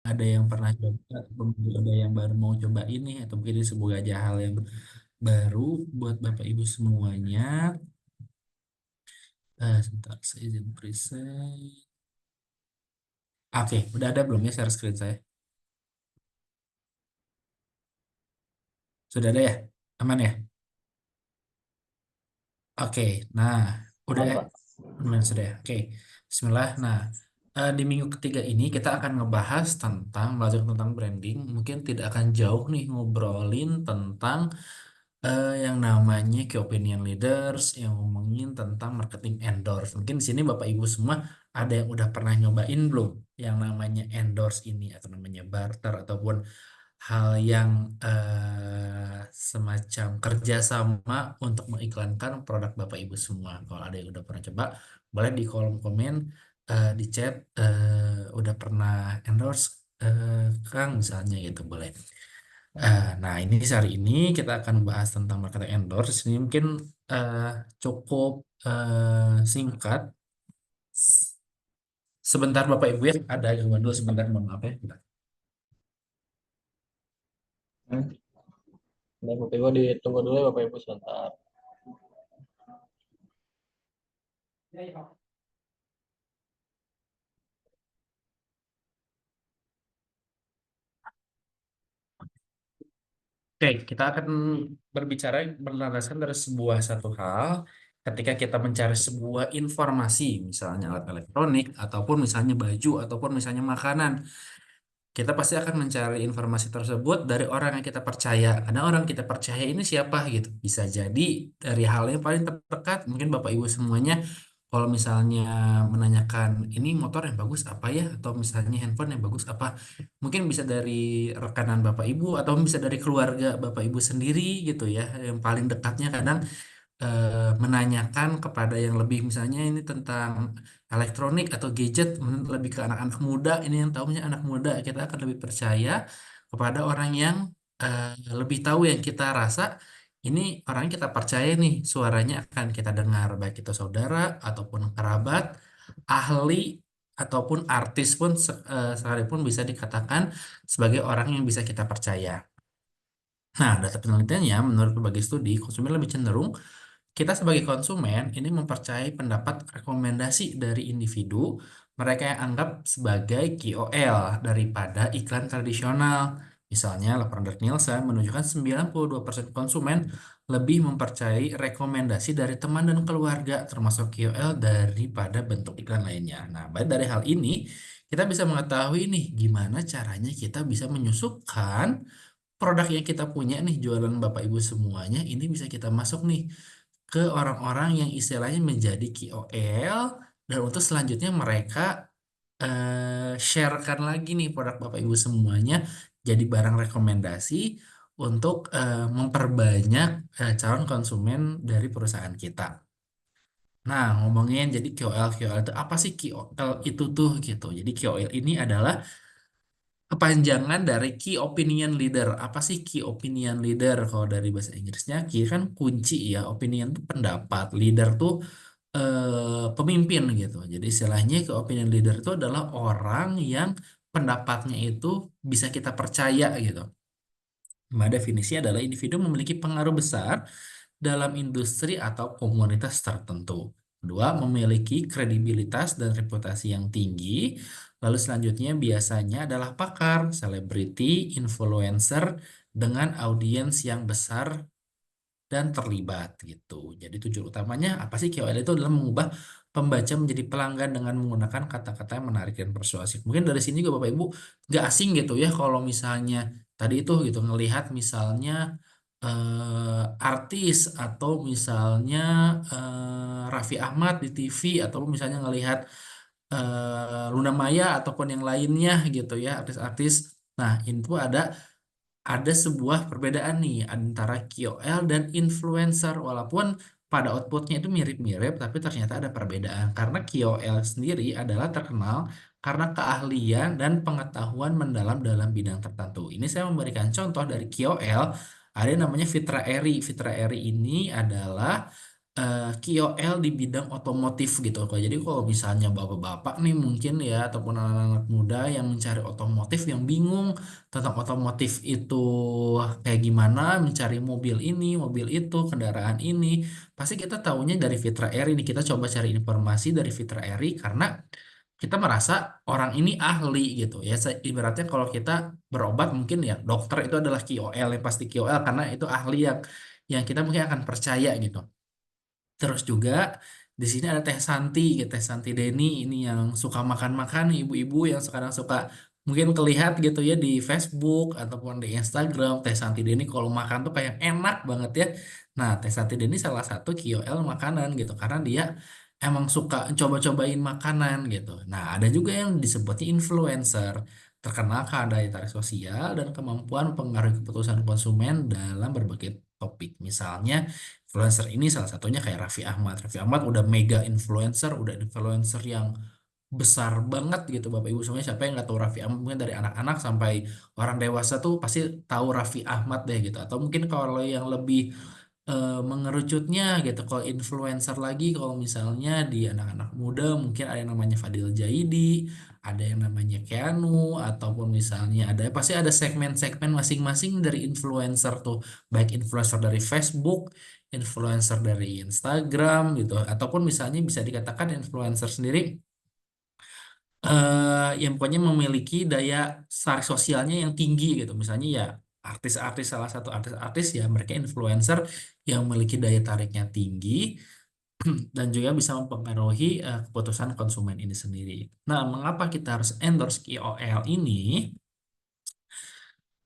ada yang pernah coba, ataupun mungkin ada yang baru mau coba ini, atau mungkin ini sebuah aja hal yang baru buat Bapak Ibu semuanya. Sebentar, saya izin preset. Oke, udah ada belum ya share screen saya? Sudah ada ya? Aman ya? Oke, nah, udah Aman, ya? Pak. Aman sudah ya? Oke, Bismillah. Nah, di minggu ketiga ini kita akan ngebahas tentang, belajar tentang branding. Mungkin tidak akan jauh nih ngobrolin tentang yang namanya key opinion leaders, yang ngomongin tentang marketing endorse. Mungkin di sini Bapak Ibu semua ada yang udah pernah nyobain belum yang namanya endorse ini, atau namanya barter, ataupun hal yang semacam kerjasama untuk mengiklankan produk Bapak Ibu semua. Kalau ada yang udah pernah coba, boleh di kolom komen, di chat, udah pernah endorse Kang misalnya gitu, boleh. Nah, ini hari ini kita akan bahas tentang marketing endorse. Ini mungkin eh, cukup singkat. S- Sebentar Bapak Ibu ya, ada gangguan dulu sebentar, mohon maaf ya. Hmm. Dan Bapak Ibu ditunggu dulu ya Bapak Ibu sebentar. Oke, kita akan berbicara berdasarkan dari sebuah satu hal. Ketika kita mencari sebuah informasi, misalnya alat elektronik, ataupun misalnya baju, ataupun misalnya makanan, kita pasti akan mencari informasi tersebut dari orang yang kita percaya. Karena orang kita percaya ini siapa gitu. Bisa jadi dari hal yang paling terdekat, mungkin Bapak Ibu semuanya, kalau misalnya menanyakan ini motor yang bagus apa ya, atau misalnya handphone yang bagus apa, mungkin bisa dari rekanan Bapak Ibu, atau bisa dari keluarga Bapak Ibu sendiri gitu ya. Yang paling dekatnya kadang menanyakan kepada yang lebih, misalnya ini tentang elektronik atau gadget, lebih ke anak-anak muda, ini yang tahunya anak muda, kita akan lebih percaya kepada orang yang lebih tahu, yang kita rasa ini orang yang kita percaya nih, suaranya akan kita dengar, baik itu saudara ataupun kerabat, ahli ataupun artis pun sekalipun bisa dikatakan sebagai orang yang bisa kita percaya. Nah, data penelitiannya menurut berbagai studi, konsumen lebih cenderung, kita sebagai konsumen ini mempercayai pendapat rekomendasi dari individu mereka yang anggap sebagai KOL daripada iklan tradisional. Misalnya, laporan dari Nielsen menunjukkan 92% konsumen lebih mempercayai rekomendasi dari teman dan keluarga termasuk KOL daripada bentuk iklan lainnya. Nah, baik dari hal ini kita bisa mengetahui nih gimana caranya kita bisa menyusupkan produk yang kita punya nih, jualan Bapak Ibu semuanya, ini bisa kita masuk nih ke orang-orang yang istilahnya menjadi KOL, dan untuk selanjutnya mereka sharekan lagi nih produk Bapak Ibu semuanya jadi barang rekomendasi untuk memperbanyak calon konsumen dari perusahaan kita. Nah, ngomongin jadi KOL itu apa sih? KOL itu tuh gitu. Jadi KOL ini adalah kepanjangan dari Key Opinion Leader. Apa sih Key Opinion Leader? Kalau dari bahasa Inggrisnya, Key kan kunci ya, opinion itu pendapat, leader tuh pemimpin gitu. Jadi istilahnya Key Opinion Leader itu adalah orang yang pendapatnya itu bisa kita percaya gitu. Nah, definisi adalah individu memiliki pengaruh besar dalam industri atau komunitas tertentu. Kedua, memiliki kredibilitas dan reputasi yang tinggi. Lalu selanjutnya biasanya adalah pakar, selebriti, influencer dengan audiens yang besar dan terlibat gitu. Jadi tujuan utamanya apa sih, KOL itu adalah mengubah pembaca menjadi pelanggan dengan menggunakan kata-kata yang menarik dan persuasif. Mungkin dari sini juga Bapak Ibu nggak asing gitu ya kalau misalnya tadi itu gitu ngelihat misalnya artis, atau misalnya Raffi Ahmad di TV, atau misalnya ngelihat Luna Maya ataupun yang lainnya gitu ya, artis-artis. Nah, itu ada sebuah perbedaan nih antara KOL dan influencer, walaupun pada outputnya itu mirip-mirip, tapi ternyata ada perbedaan karena KOL sendiri adalah terkenal karena keahlian dan pengetahuan mendalam dalam bidang tertentu. Ini saya memberikan contoh dari KOL, ada yang namanya Fitra Eri. Fitra Eri ini adalah KOL di bidang otomotif gitu kok. Jadi kalau misalnya bapak-bapak nih mungkin ya ataupun anak-anak muda yang mencari otomotif yang bingung tentang otomotif itu kayak gimana, mencari mobil ini, mobil itu, kendaraan ini, pasti kita tahunya dari Fitra Eri nih. Kita coba cari informasi dari Fitra Eri karena kita merasa orang ini ahli gitu ya. Ibaratnya kalau kita berobat mungkin ya dokter itu adalah KOL yang pasti KOL karena itu ahli yang kita mungkin akan percaya gitu. Terus juga di sini ada Teh Santi, gitu. Teh Santi Deni ini yang suka makan-makan, ibu-ibu yang sekarang suka mungkin kelihat gitu ya di Facebook ataupun di Instagram. Teh Santi Deni kalau makan tuh kayak enak banget ya. Nah, Teh Santi Deni salah satu KOL makanan gitu karena dia emang suka coba-cobain makanan gitu. Nah, ada juga yang disebutnya influencer, terkenal karena daya tarik sosial dan kemampuan mempengaruhi keputusan konsumen dalam berbagai topik. Misalnya influencer ini salah satunya kayak Raffi Ahmad. Raffi Ahmad udah mega influencer, udah influencer yang besar banget gitu Bapak Ibu semuanya. Siapa yang nggak tahu Raffi Ahmad? Mungkin dari anak-anak sampai orang dewasa tuh pasti tahu Raffi Ahmad deh gitu. Atau mungkin kalau yang lebih mengerucutnya gitu. Kalau influencer lagi, kalau misalnya di anak-anak muda mungkin ada yang namanya Fadil Jaidi, ada yang namanya Keanu, ataupun misalnya ada pasti ada segmen-segmen masing-masing dari influencer tuh, baik influencer dari Facebook, influencer dari Instagram gitu, ataupun misalnya bisa dikatakan influencer sendiri yang pokoknya memiliki daya tarik sosialnya yang tinggi gitu. Misalnya ya artis-artis salah satu artis-artis ya mereka influencer yang memiliki daya tariknya tinggi dan juga bisa mempengaruhi keputusan konsumen ini sendiri. Nah, mengapa kita harus endorse KOL ini?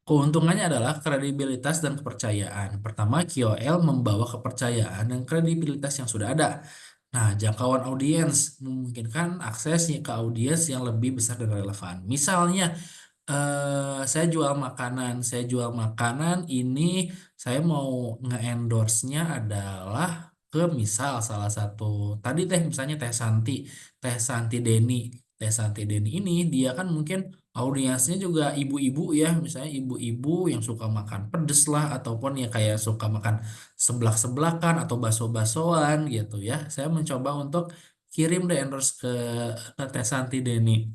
Keuntungannya adalah kredibilitas dan kepercayaan. Pertama, KOL membawa kepercayaan dan kredibilitas yang sudah ada. Nah, jangkauan audiens memungkinkan aksesnya ke audiens yang lebih besar dan relevan. Misalnya, saya jual makanan ini, saya mau nge-endorse-nya adalah ke misal salah satu tadi misalnya Teh Santi Deni. Teh Santi Deni ini dia kan mungkin audiensnya juga ibu-ibu ya, misalnya ibu-ibu yang suka makan pedes lah ataupun ya kayak suka makan seblak-seblakan atau bakso-baksoan gitu ya. Saya mencoba untuk kirim deh endorse ke Teh Santi Deni.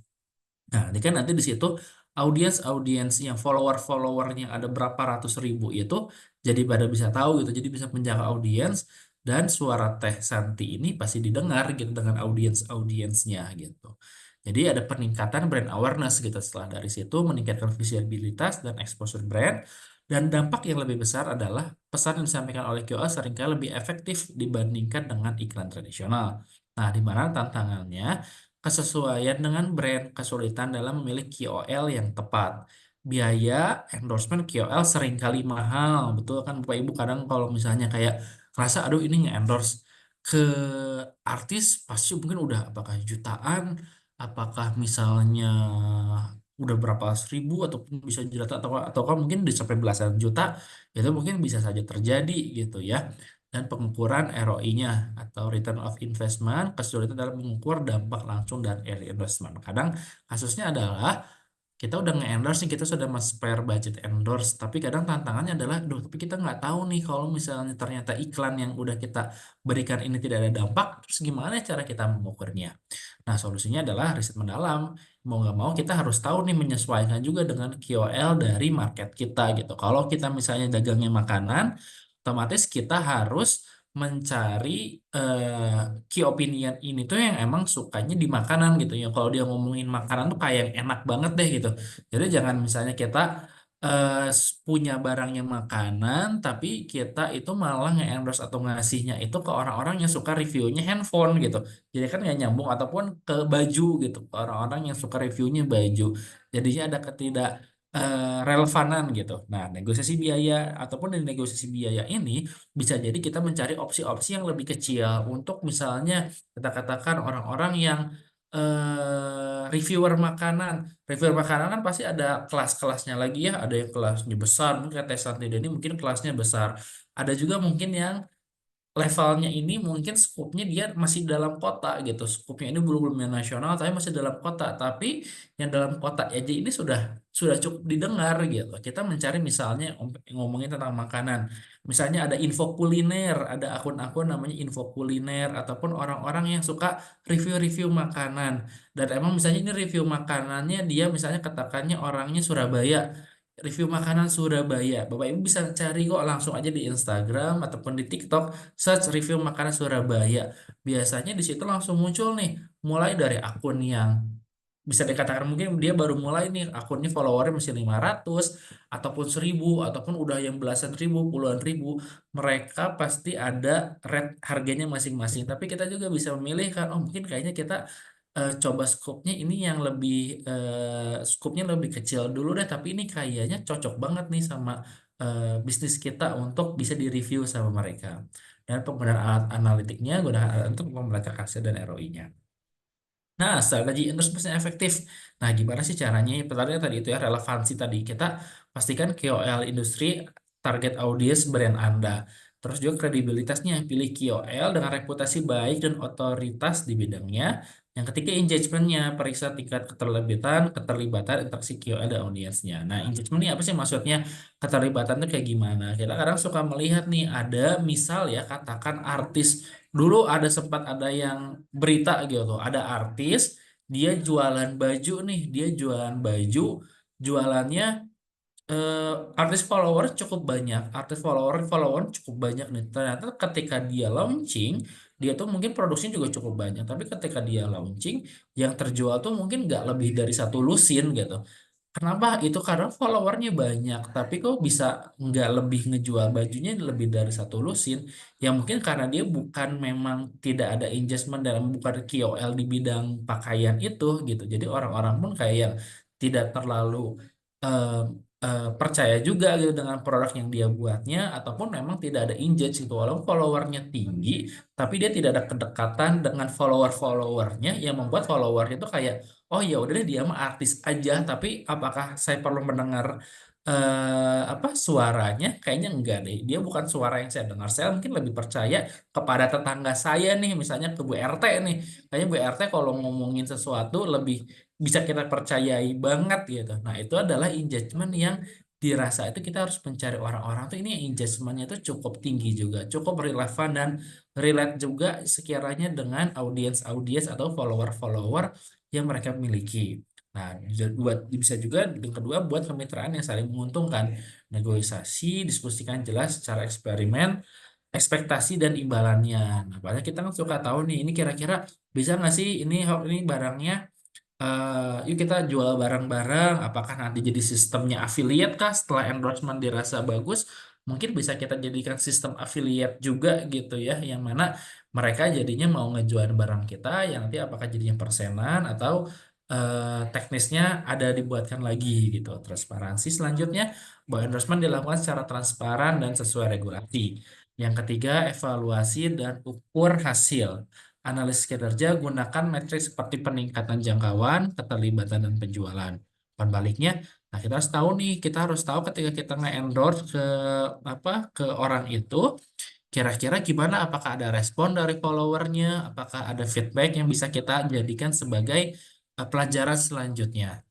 Nah, ini kan nanti di situ audiens-audiens yang follower-followernya ada berapa ratus ribu itu jadi pada bisa tahu gitu. Jadi bisa menjaga audiens dan suara Teh Santi ini pasti didengar gitu dengan audiens-audiensnya gitu. Jadi ada peningkatan brand awareness gitu setelah dari situ meningkatkan visibilitas dan exposure brand dan dampak yang lebih besar adalah pesan yang disampaikan oleh KOL seringkali lebih efektif dibandingkan dengan iklan tradisional. Nah, di mana tantangannya kesesuaian dengan brand, kesulitan dalam memilih KOL yang tepat. Biaya endorsement KOL seringkali mahal, betul kan Bapak Ibu? Kadang kalau misalnya kayak ngerasa, aduh ini nge-endorse ke artis, pasti mungkin udah apakah jutaan, apakah misalnya udah berapa ribu ataupun bisa juta atau mungkin bisa sampai belasan juta, itu mungkin bisa saja terjadi gitu ya dan pengukuran ROI-nya atau return of investment, kesulitan dalam mengukur dampak langsung dan early investment. Kadang kasusnya adalah kita udah nge-endorse nih, kita sudah spare budget endorse, tapi kadang tantangannya adalah, duh, tapi kita nggak tahu nih kalau misalnya ternyata iklan yang udah kita berikan ini tidak ada dampak, terus gimana cara kita mengukurnya? Nah, solusinya adalah riset mendalam. Mau nggak mau kita harus tahu nih menyesuaikan juga dengan KOL dari market kita gitu. Kalau kita misalnya dagangnya makanan, otomatis kita harus mencari key opinion ini tuh yang emang sukanya di makanan gitu ya. Kalau dia ngomongin makanan tuh kayak yang enak banget deh gitu. Jadi jangan misalnya kita punya barangnya makanan, tapi kita itu malah nge-endorse atau ngasihnya itu ke orang-orang yang suka reviewnya handphone gitu. Jadi kan nggak nyambung ataupun ke baju gitu, ke orang-orang yang suka reviewnya baju. Jadinya ada ketidak relevanan gitu. Nah, negosiasi biaya ataupun dari negosiasi biaya ini bisa jadi kita mencari opsi-opsi yang lebih kecil untuk misalnya kita katakan orang-orang yang reviewer makanan. Reviewer makanan kan pasti ada kelas-kelasnya lagi ya. Ada yang kelasnya besar, mungkin kayak Teh Santi Deni mungkin kelasnya besar. Ada juga mungkin yang levelnya ini mungkin skupnya dia masih dalam kota gitu. Skupnya ini belum belum yang nasional tapi masih dalam kota. Tapi yang dalam kota aja ini sudah cukup didengar gitu. Kita mencari misalnya ngomongin tentang makanan. Misalnya ada info kuliner, ada akun-akun namanya info kuliner ataupun orang-orang yang suka review-review makanan. Dan emang misalnya ini review makanannya dia misalnya katakannya orangnya Surabaya. Review makanan Surabaya. Bapak Ibu bisa cari kok langsung aja di Instagram ataupun di TikTok, search review makanan Surabaya. Biasanya di situ langsung muncul nih, mulai dari akun yang bisa dikatakan mungkin dia baru mulai nih, akunnya followernya masih 500 ataupun 1000 ataupun udah yang belasan ribu, puluhan ribu. Mereka pasti ada rate harganya masing-masing. Tapi kita juga bisa memilih kan, oh mungkin kayaknya kita coba skupnya ini yang lebih skupnya lebih kecil dulu deh, tapi ini kayaknya cocok banget nih sama bisnis kita untuk bisa direview sama mereka. Dan penggunaan alat analitiknya gunakan alat untuk membaca hasil dan ROI-nya. Nah, strategi endorsement yang efektif. Nah, gimana sih caranya? Pertanyaan tadi itu ya, relevansi tadi. Kita pastikan KOL industri, target audiens brand Anda. Terus juga kredibilitasnya. Pilih KOL dengan reputasi baik dan otoritas di bidangnya. Yang ketiga, engagementnya. Periksa tingkat keterlibatan interaksi KOL dan audiensnya. Nah, engagement ini apa sih maksudnya? Keterlibatan itu kayak gimana? Kita kadang suka melihat nih, ada misal ya, katakan artis. Dulu sempat ada yang berita gitu, ada artis dia jualan baju nih, dia jualan baju, jualannya eh, artis follower cukup banyak, artis follower follower cukup banyak nih. Ternyata ketika dia launching, dia tuh mungkin produksinya juga cukup banyak, tapi ketika dia launching, yang terjual tuh mungkin nggak lebih dari satu lusin gitu. Kenapa? Itu karena followernya banyak, tapi kok bisa nggak lebih ngejual bajunya lebih dari satu lusin? Ya mungkin karena dia bukan memang tidak ada engagement dalam bukan KOL di bidang pakaian itu gitu. Jadi orang-orang pun kayak yang tidak terlalu eh, percaya juga gitu dengan produk yang dia buatnya, ataupun memang tidak ada engage gitu. Walaupun followernya tinggi, tapi dia tidak ada kedekatan dengan follower-followernya yang membuat followernya itu kayak, oh ya udah deh dia mah artis aja, tapi apakah saya perlu mendengar apa suaranya? Kayaknya enggak deh. Dia bukan suara yang saya dengar. Saya mungkin lebih percaya kepada tetangga saya nih, misalnya ke Bu RT nih. Kayaknya Bu RT kalau ngomongin sesuatu lebih bisa kita percayai banget gitu. Nah, itu adalah engagement yang dirasa itu kita harus mencari orang-orang tuh ini engagementnya itu cukup tinggi juga, cukup relevan dan relate juga sekiranya dengan audiens-audiens atau follower-follower yang mereka miliki. Nah, bisa juga yang kedua buat kemitraan yang saling menguntungkan, negosiasi, diskusikan jelas secara eksperimen, ekspektasi dan imbalannya. Nah, padahal kita kan suka tahu nih, ini kira-kira bisa nggak sih ini barangnya yuk kita jual barang-barang, apakah nanti jadi sistemnya affiliate kah setelah endorsement dirasa bagus, mungkin bisa kita jadikan sistem affiliate juga gitu ya, yang mana mereka jadinya mau ngejual barang kita, yang nanti apakah jadinya persenan atau teknisnya ada dibuatkan lagi gitu. Transparansi selanjutnya, bahwa endorsement dilakukan secara transparan dan sesuai regulasi. Yang ketiga, evaluasi dan ukur hasil. Analisis kinerja gunakan metrik seperti peningkatan jangkauan, keterlibatan, dan penjualan. Dan baliknya, nah kita harus tahu nih, kita harus tahu ketika kita nge-endorse ke ke orang itu, kira-kira gimana? Apakah ada respon dari followernya? Apakah ada feedback yang bisa kita jadikan sebagai pelajaran selanjutnya?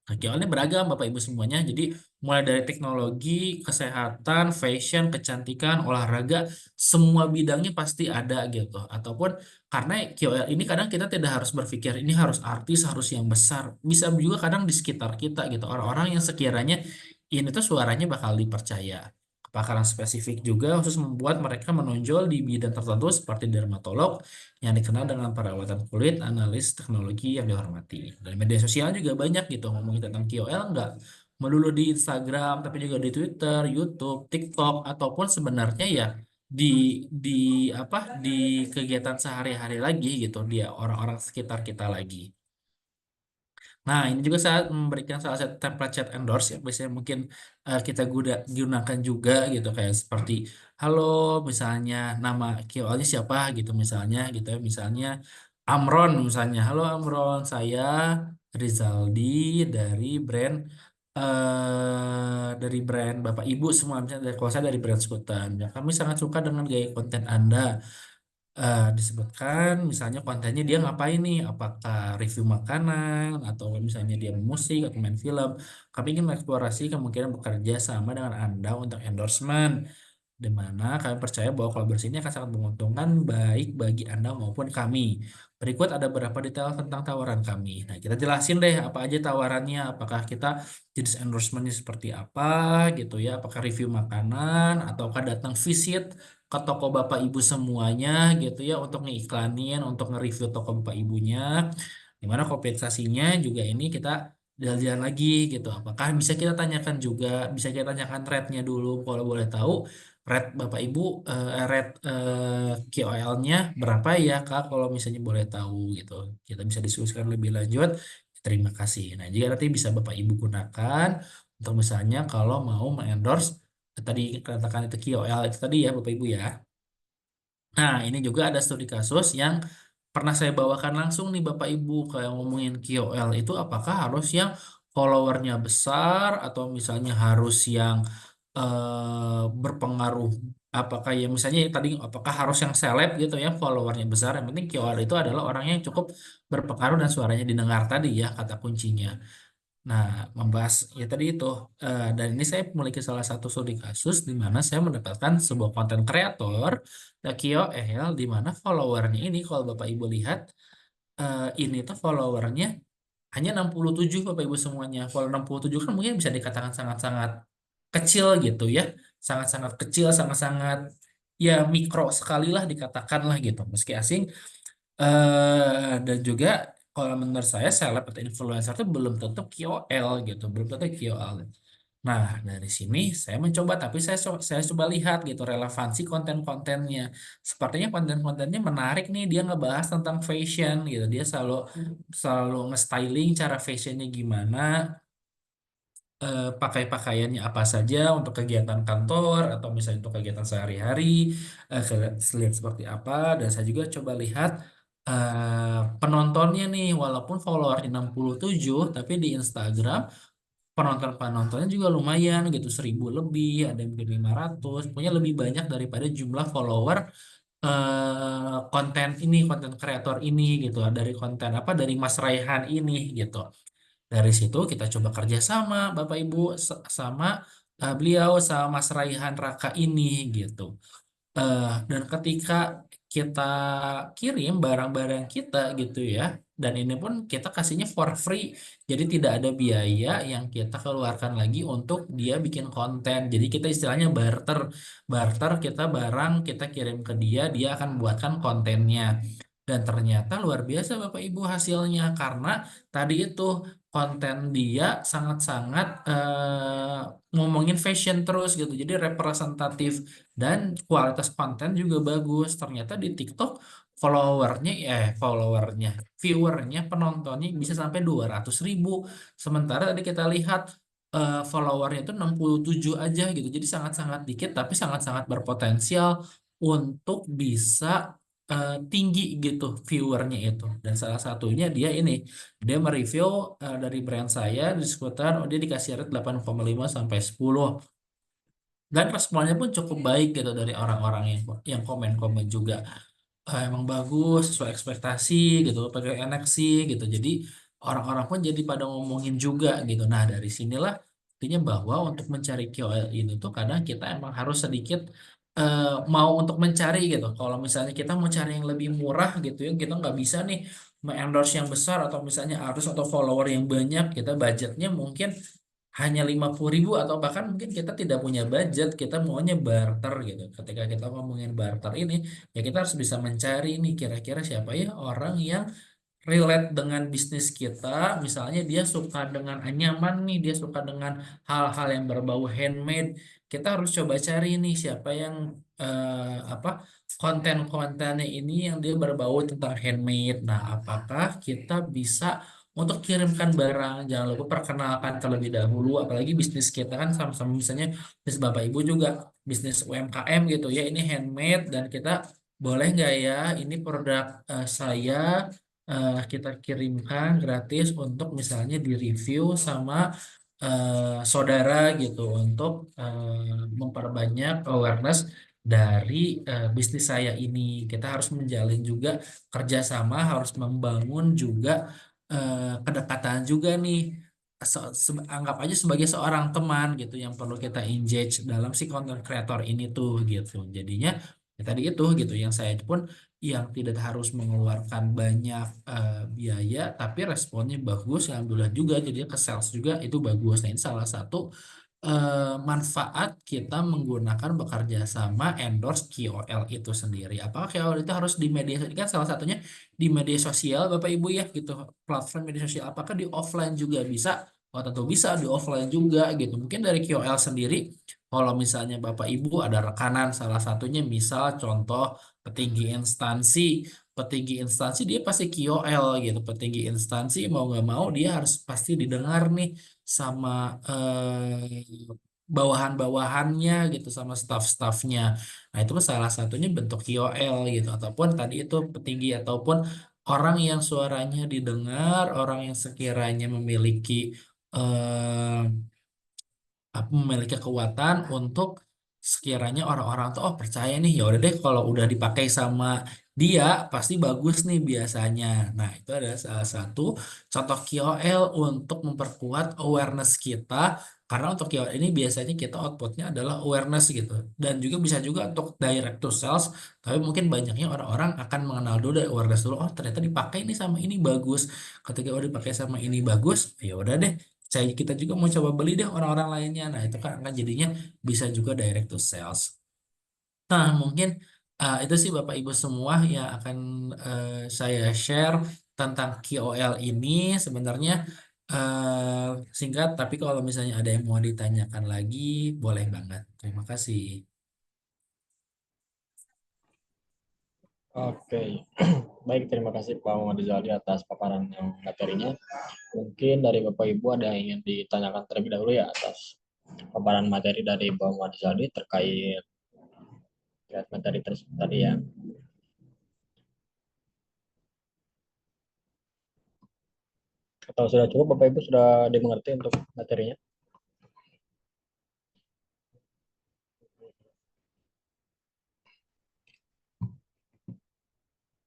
Nah, KOL-nya beragam Bapak Ibu semuanya. Jadi mulai dari teknologi, kesehatan, fashion, kecantikan, olahraga, semua bidangnya pasti ada gitu. Ataupun karena KOL ini kadang kita tidak harus berpikir ini harus artis, harus yang besar. Bisa juga kadang di sekitar kita gitu. Orang-orang yang sekiranya ini tuh suaranya bakal dipercaya. Kepakaran spesifik juga khusus membuat mereka menonjol di bidang tertentu seperti dermatolog yang dikenal dengan perawatan kulit, analis teknologi yang dihormati. Dan media sosial juga banyak gitu ngomongin tentang KOL nggak melulu di Instagram, tapi juga di Twitter, YouTube, TikTok, ataupun sebenarnya ya di di di kegiatan sehari-hari lagi gitu dia orang-orang sekitar kita lagi. Nah, ini juga saya memberikan salah satu template chat endorse yang biasanya mungkin kita gunakan juga gitu kayak seperti halo misalnya nama KOL-nya siapa gitu misalnya gitu ya misalnya Amron misalnya halo Amron saya Rizaldi dari brand dari brand Bapak Ibu semua, misalnya dari kalau saya dari brand Skutan, ya kami sangat suka dengan gaya konten Anda. Disebutkan misalnya kontennya dia ngapain nih, apakah review makanan atau misalnya dia musik atau main film. Kami ingin mengeksplorasi kemungkinan bekerja sama dengan Anda untuk endorsement, di mana kami percaya bahwa kolaborasi ini akan sangat menguntungkan baik bagi Anda maupun kami. Berikut ada beberapa detail tentang tawaran kami. Nah, kita jelasin deh apa aja tawarannya, apakah kita jenis endorsementnya seperti apa gitu ya, apakah review makanan ataukah datang visit ke toko bapak ibu semuanya gitu ya untuk ngiklanin, untuk nge-review toko bapak ibunya. Dimana kompensasinya juga ini kita jalan-jalan lagi gitu. Apakah bisa kita tanyakan juga, bisa kita tanyakan rate-nya dulu kalau boleh tahu, rate bapak ibu, rate KOL-nya berapa ya Kak kalau misalnya boleh tahu gitu. Kita bisa diskusikan lebih lanjut. Terima kasih. Nah, jika nanti bisa bapak ibu gunakan untuk misalnya kalau mau mengendorse tadi katakan itu KOL itu tadi ya Bapak Ibu ya. Nah, ini juga ada studi kasus yang pernah saya bawakan langsung nih Bapak Ibu, kayak ngomongin KOL itu apakah harus yang followernya besar atau misalnya harus yang berpengaruh, apakah ya misalnya tadi apakah harus yang seleb gitu ya followernya besar, yang penting KOL itu adalah orang yang cukup berpengaruh dan suaranya didengar tadi ya kata kuncinya. Nah, membahas ya tadi itu, dan ini saya memiliki salah satu studi kasus di mana saya mendapatkan sebuah konten kreator, KOL, di mana followernya ini kalau Bapak Ibu lihat, ini tuh followernya hanya 67 Bapak Ibu semuanya. Kalau 67 kan mungkin bisa dikatakan sangat-sangat kecil gitu ya, sangat-sangat kecil, sangat-sangat ya mikro sekali lah dikatakan lah gitu, meski asing. Dan juga kalau menurut saya seleb atau influencer itu belum tentu KOL gitu, belum tentu KOL. Nah, dari sini saya mencoba, tapi saya coba lihat gitu relevansi konten-kontennya. Sepertinya konten-kontennya menarik nih, dia ngebahas tentang fashion gitu. Dia selalu selalu nge-styling cara fashionnya gimana, pakai pakaiannya apa saja untuk kegiatan kantor atau misalnya untuk kegiatan sehari-hari, lihat seperti apa. Dan saya juga coba lihat penontonnya nih, walaupun followernya 67 tapi di Instagram penontonnya juga lumayan gitu, 1000 lebih, ada yang mungkin 500, punya lebih banyak daripada jumlah follower konten ini, konten kreator ini gitu, dari konten apa, dari Mas Raihan ini gitu. Dari situ kita coba kerjasama Bapak Ibu, sama beliau sama Mas Raihan Raka ini gitu. Dan ketika kita kirim barang-barang kita gitu ya, dan ini pun kita kasihnya for free, jadi tidak ada biaya yang kita keluarkan lagi untuk dia bikin konten. Jadi kita istilahnya barter, barter kita barang kita kirim ke dia, dia akan buatkan kontennya. Dan ternyata luar biasa Bapak Ibu hasilnya, karena tadi itu konten dia sangat-sangat ngomongin fashion terus gitu, jadi representatif dan kualitas konten juga bagus. Ternyata di TikTok followernya, viewernya, penontonnya bisa sampai 200.000. Sementara tadi kita lihat followernya itu 67 aja gitu. Jadi sangat-sangat dikit tapi sangat-sangat berpotensial untuk bisa tinggi gitu viewernya itu. Dan salah satunya dia ini, dia mereview dari brand saya di skuter, oh, dia dikasih rate 8,5 sampai 10, dan responnya pun cukup baik gitu dari orang-orang yang komen-komen juga. Emang bagus sesuai ekspektasi gitu, pakai enak sih gitu, jadi orang-orang pun jadi pada ngomongin juga gitu. Nah, dari sinilah artinya bahwa untuk mencari KOL ini tuh kadang kita emang harus sedikit eh, mau untuk mencari gitu. Kalau misalnya kita mau cari yang lebih murah gitu ya, kita nggak bisa nih endorse yang besar atau misalnya arus atau follower yang banyak, kita budgetnya mungkin hanya 50.000 atau bahkan mungkin kita tidak punya budget, kita maunya barter gitu. Ketika kita ngomongin barter ini, ya kita harus bisa mencari nih kira-kira siapa ya orang yang relate dengan bisnis kita. Misalnya dia suka dengan anyaman nih, dia suka dengan hal-hal yang berbau handmade. Kita harus coba cari nih siapa yang apa konten-kontennya ini yang dia berbau tentang handmade. Nah, apakah kita bisa untuk kirimkan barang? Jangan lupa perkenalkan terlebih dahulu, apalagi bisnis kita kan sama-sama, misalnya bisnis Bapak Ibu juga bisnis UMKM gitu ya, ini handmade dan kita boleh nggak ya ini produk saya kita kirimkan gratis untuk misalnya di review sama saudara gitu untuk memperbanyak awareness dari bisnis saya ini. Kita harus menjalin juga kerjasama, harus membangun juga kedekatan juga nih. Anggap aja sebagai seorang teman gitu yang perlu kita engage dalam si content creator ini tuh gitu. Jadinya ya tadi itu gitu yang saya pun yang tidak harus mengeluarkan banyak biaya tapi responnya bagus alhamdulillah juga jadi ke sales juga itu bagus. Nah ini salah satu manfaat kita menggunakan bekerja sama endorse KOL itu sendiri. Apakah KOL itu harus di media sosial? Kan salah satunya di media sosial Bapak Ibu ya gitu. Platform media sosial apakah di offline juga bisa? Oh tentu bisa di offline juga gitu. Mungkin dari KOL sendiri kalau misalnya Bapak Ibu ada rekanan salah satunya misal contoh petinggi instansi. Petinggi instansi dia pasti KOL gitu. Petinggi instansi mau nggak mau dia harus pasti didengar nih sama bawahan-bawahannya gitu sama staff-staffnya. Nah itu salah satunya bentuk KOL gitu ataupun tadi itu petinggi ataupun orang yang suaranya didengar, orang yang sekiranya memiliki eh, memiliki kekuatan untuk sekiranya orang-orang tuh oh percaya nih ya udah deh kalau udah dipakai sama dia pasti bagus nih biasanya. Nah, itu adalah salah satu contoh KOL untuk memperkuat awareness kita karena untuk KOL ini biasanya kita outputnya adalah awareness gitu dan juga bisa juga untuk direct to sales tapi mungkin banyaknya orang-orang akan mengenal dulu dari awareness dulu oh ternyata dipakai nih sama ini bagus ketika udah dipakai sama ini bagus ya udah deh saya kita juga mau coba beli deh orang-orang lainnya. Nah, itu kan jadinya bisa juga direct to sales. Nah, mungkin itu sih Bapak Ibu semua yang akan saya share tentang KOL ini. Sebenarnya singkat, tapi kalau misalnya ada yang mau ditanyakan lagi, boleh banget. Terima kasih. Oke, baik terima kasih Pak Muhammad Rizaldi atas paparan yang materinya. Mungkin dari Bapak Ibu ada yang ingin ditanyakan terlebih dahulu ya atas paparan materi dari Pak Muhammad Rizaldi terkait materi tersebut tadi ya. Atau sudah cukup Bapak Ibu sudah dimengerti untuk materinya?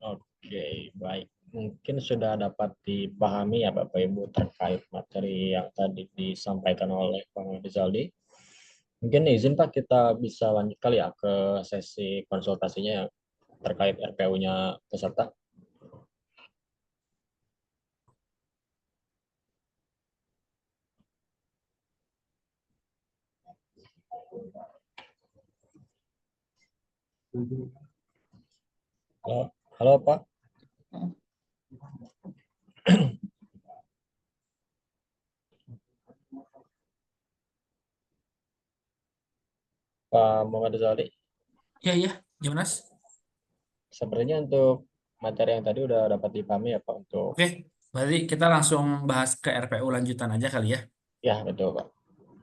Oke, baik. Mungkin sudah dapat dipahami ya Bapak Ibu terkait materi yang tadi disampaikan oleh Bang Rizaldi. Mungkin izin Pak kita bisa lanjut kali ya ke sesi konsultasinya yang terkait RPU-nya peserta. Halo, halo Pak. Pak Muhammad Rizaldi. Ya, ya, gimana? Mas? Sebenarnya untuk materi yang tadi udah dapat dipahami ya Pak untuk Oke, berarti kita langsung bahas ke RPU lanjutan aja kali ya. ya betul Pak.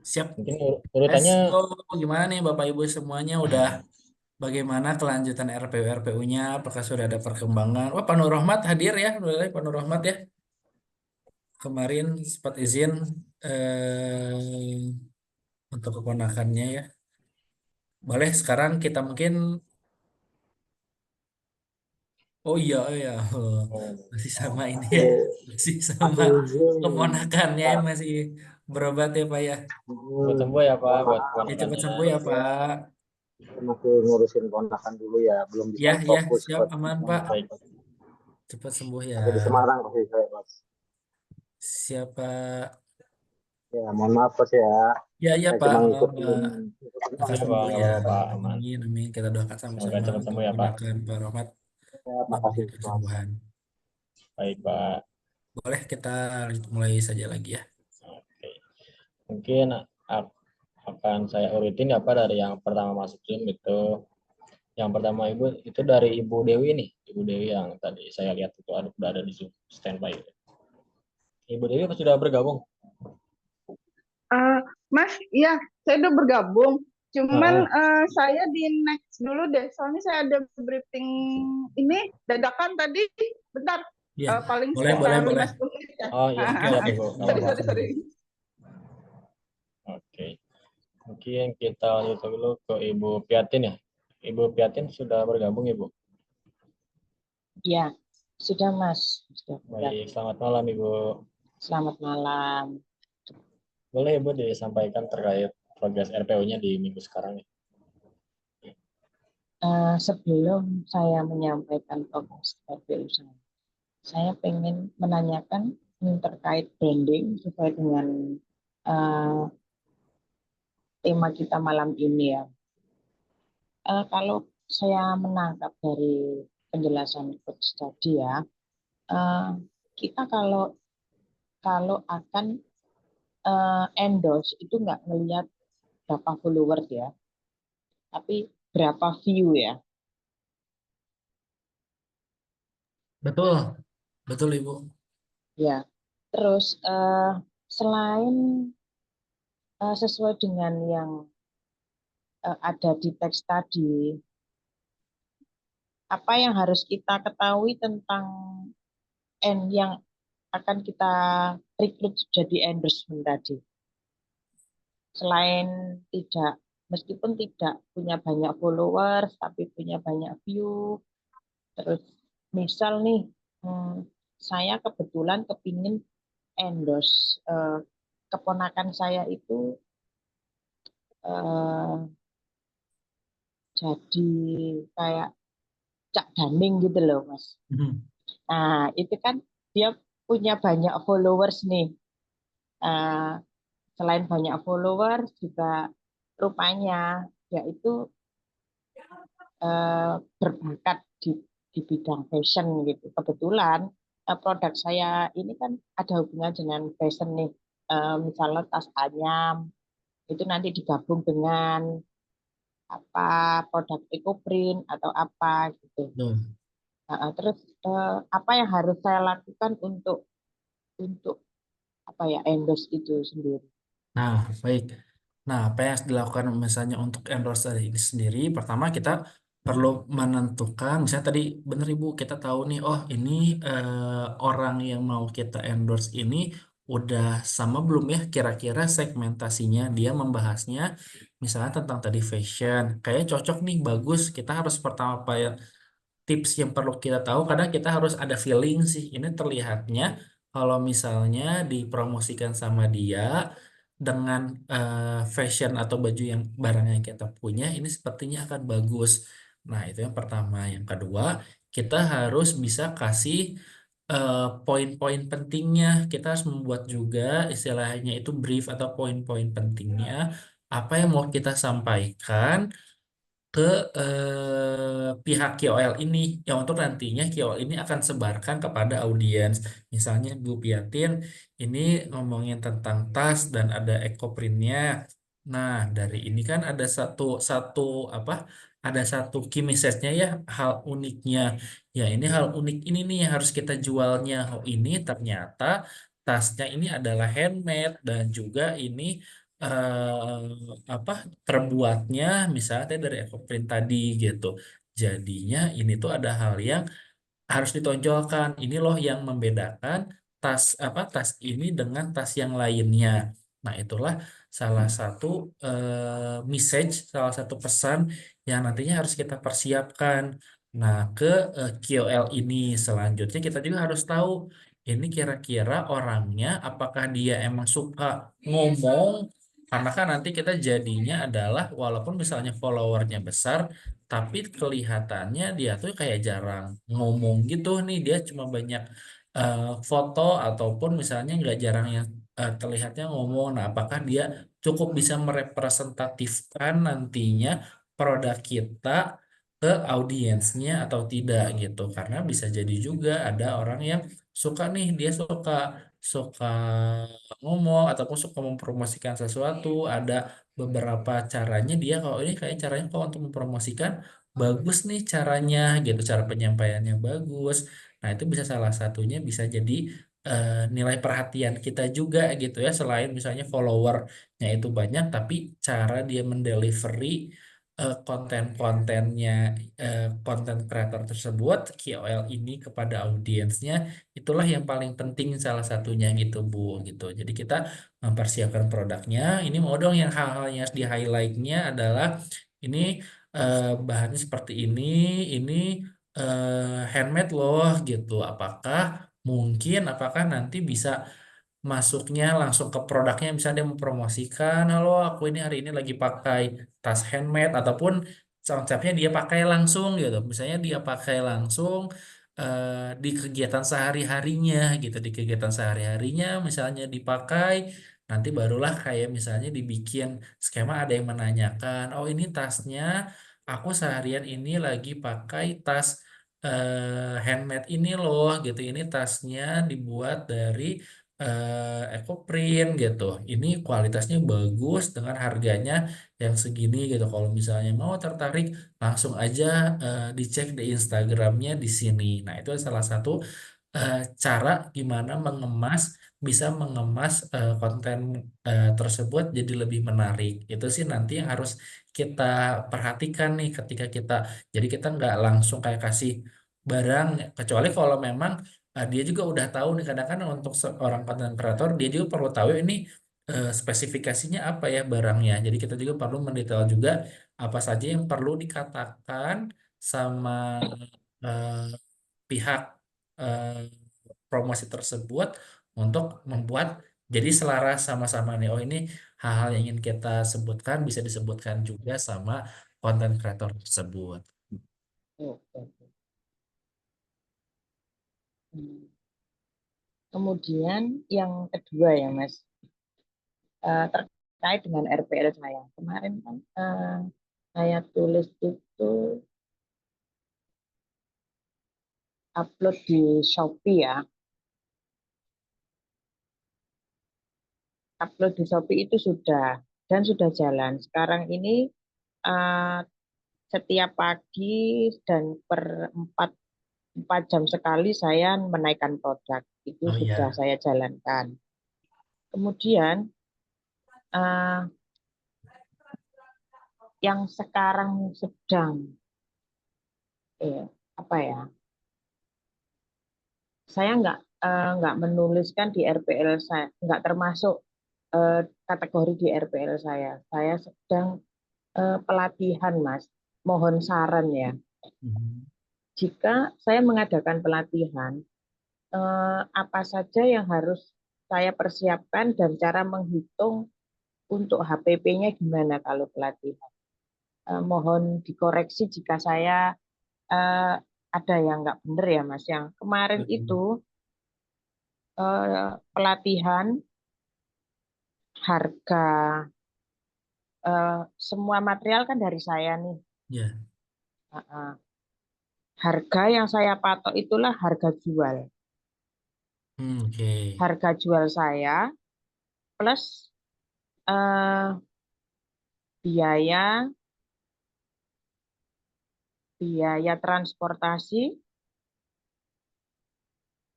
Siap. Mungkin Let's urutannya go. Gimana nih Bapak Ibu semuanya udah bagaimana kelanjutan RPU-RPU-nya? Apakah sudah ada perkembangan? Wah, Pak Nur Rahmat hadir ya. Boleh Pak Nur Rahmat ya. Kemarin sempat izin untuk keponakannya ya. Boleh sekarang kita mungkin oh iya oh iya oh, masih sama ini ya. Masih sama Aku izin keponakannya yang Pak. masih berobat ya Pak ya. buat sembuh ya Pak buat Ya cepat keponakannya. sembuh ya Pak. Masih ngurusin kontrakan dulu ya, belum bisa Ya ya fokus siap buat aman Pak. kontrakan. Baik, Cepat sembuh ya. Masih di Semarang pasti saya, Mas. Siapa? Ya, mohon maaf Mas ya. Ya ya Saya Pak. cuma Oh, Pak. ngikutin Lekas ya Pak, sembuh nggak ya. apa-apa Pak, aman. Amin, amin. Kita doakan Semoga sama-sama cepat untuk sembuh ya Pak. keponakan Pak Rahmat ya. diberi Makasih Mas. kesembuhan. Baik Pak. Boleh kita mulai saja lagi ya. Oke. Mungkin akan saya urutin ya Pak dari yang pertama masuk Zoom itu. Yang pertama Ibu itu dari Ibu Dewi nih. Ibu Dewi yang tadi saya lihat itu udah ada di Zoom standby. Ibu Dewi sudah bergabung? Eh, Mas, iya, saya udah bergabung. Cuman Ah, saya di next dulu deh, soalnya saya ada briefing ini dadakan tadi. Bentar, Iya, paling boleh, boleh, sekitar boleh. 5-10 menit ya. oh iya, Oke, siap oke. Ibu, nggak Sorry, apa-apa. sorry, sorry. mungkin kita lanjut dulu ke Ibu Piatin ya. Ibu Piatin sudah bergabung Ibu. Ya, sudah Mas. Sudah. Baik, selamat malam Ibu. Selamat malam. Boleh Ibu disampaikan terkait progres RPO-nya di minggu sekarang nih. Sebelum saya menyampaikan progres RPU saya pengen menanyakan terkait branding sesuai dengan eh, tema kita malam ini ya. Kalau saya menangkap dari penjelasan Coach tadi ya, kita kalau kalau akan endorse itu nggak ngelihat berapa followers ya, tapi berapa view ya. Betul, betul Ibu. Ya, terus selain sesuai dengan yang ada di teks tadi, apa yang harus kita ketahui tentang yang akan kita rekrut jadi endorsement tadi? Selain tidak, meskipun tidak punya banyak followers, tapi punya banyak view, terus misal nih, saya kebetulan kepingin endorse keponakan saya itu jadi kayak Cak Daning gitu loh Mas. Nah itu kan dia punya banyak followers nih. Selain banyak followers juga rupanya dia itu berbakat di bidang fashion gitu. Kebetulan produk saya ini kan ada hubungan dengan fashion nih. Misalnya tas anyam itu nanti digabung dengan apa produk EcoPrint atau apa gitu. Terus apa yang harus saya lakukan untuk apa ya endorse itu sendiri? Nah, baik. Nah, apa yang harus dilakukan misalnya untuk endorse dari ini sendiri? Pertama, kita perlu menentukan, misalnya tadi benar Ibu, kita tahu nih, oh ini orang yang mau kita endorse ini udah sama belum ya kira-kira segmentasinya, dia membahasnya misalnya tentang tadi fashion. Kayaknya cocok nih, bagus. Kita harus pertama apa ya, tips yang perlu kita tahu kadang kita harus ada feeling sih ini terlihatnya kalau misalnya dipromosikan sama dia dengan fashion atau baju yang barang yang kita punya ini sepertinya akan bagus. Nah, itu yang pertama. Yang kedua, kita harus bisa kasih poin-poin pentingnya. Kita harus membuat juga istilahnya itu brief atau poin-poin pentingnya apa yang mau kita sampaikan ke pihak KOL ini yang untuk nantinya KOL ini akan sebarkan kepada audiens. Misalnya Bu Piatin ini ngomongin tentang tas dan ada ekoprintnya. Nah, dari ini kan ada satu satu apa? Ada satu key message-nya ya, hal uniknya. Ya, ini hal unik ini nih yang harus kita jualnya. Oh, ini ternyata tasnya ini adalah handmade dan juga ini apa terbuatnya misalnya dari ekoprint tadi gitu. Jadinya ini tuh ada hal yang harus ditonjolkan. Ini loh yang membedakan tas ini dengan tas yang lainnya. Nah, itulah salah satu message, salah satu pesan yang nantinya harus kita persiapkan. Nah, ke KOL ini selanjutnya kita juga harus tahu ini kira-kira orangnya apakah dia emang suka ngomong karena kan nanti kita jadinya adalah walaupun misalnya followernya besar tapi kelihatannya dia tuh kayak jarang ngomong gitu nih dia cuma banyak foto ataupun misalnya nggak jarang yang terlihatnya ngomong. Nah, apakah dia cukup bisa merepresentatifkan nantinya produk kita ke audiensnya atau tidak gitu? Karena bisa jadi juga ada orang yang suka nih dia suka suka ngomong ataupun suka mempromosikan sesuatu. Ada beberapa caranya dia kalau ini kayak caranya kalau untuk mempromosikan bagus nih caranya gitu cara penyampaiannya bagus. Nah, itu bisa salah satunya bisa jadi nilai perhatian kita juga gitu ya selain misalnya followernya itu banyak tapi cara dia mendelivery konten-kontennya konten kreator tersebut, KOL ini kepada audiensnya, itulah yang paling penting salah satunya gitu Bu gitu. Jadi kita mempersiapkan produknya. Ini mau dong yang hal-hal yang harus di highlightnya adalah ini bahannya seperti ini handmade loh gitu. Apakah nanti bisa masuknya langsung ke produknya, misalnya dia mempromosikan, halo aku ini hari ini lagi pakai tas handmade, ataupun konsepnya dia pakai langsung gitu, misalnya dia pakai langsung di kegiatan sehari-harinya gitu, di kegiatan sehari-harinya misalnya dipakai, nanti barulah kayak misalnya dibikin skema, ada yang menanyakan, oh ini tasnya aku seharian ini lagi pakai tas handmade ini loh gitu, ini tasnya dibuat dari EcoPrint gitu. Ini kualitasnya bagus dengan harganya yang segini gitu. Kalau misalnya mau tertarik, langsung aja dicek di Instagramnya di sini. Nah, itu salah satu cara gimana bisa mengemas konten tersebut jadi lebih menarik. Itu sih nanti yang harus kita perhatikan nih ketika jadi kita nggak langsung kayak kasih barang, kecuali kalau memang dia juga udah tahu nih, kadang-kadang untuk seorang konten kreator dia juga perlu tahu ini spesifikasinya apa ya barangnya. Jadi kita juga perlu mendetail juga apa saja yang perlu dikatakan sama eh, pihak eh, promosi tersebut untuk membuat jadi selaras sama-sama nih. Oh ini hal-hal yang ingin kita sebutkan bisa disebutkan juga sama konten kreator tersebut. Oke. Hmm. Kemudian yang kedua ya Mas, terkait dengan RPL saya. Kemarin kan saya tulis itu upload di Shopee ya. Upload di Shopee itu sudah jalan. Sekarang ini eh, setiap pagi dan per 4 jam sekali saya menaikkan produk. Itu Oh sudah iya. saya jalankan. Kemudian eh, yang sekarang sedang apa ya? Saya nggak menuliskan di RPL saya, nggak termasuk kategori di RPL saya. Saya sedang pelatihan, Mas. Mohon saran ya. Mhm. Jika saya mengadakan pelatihan, apa saja yang harus saya persiapkan dan cara menghitung untuk HPP-nya gimana kalau pelatihan. Mohon dikoreksi jika saya ada yang nggak benar ya, Mas. Yang kemarin itu pelatihan harga semua material kan dari saya nih. Ya. Harga yang saya patok itulah harga jual. Oke. Harga jual saya plus eh, biaya biaya transportasi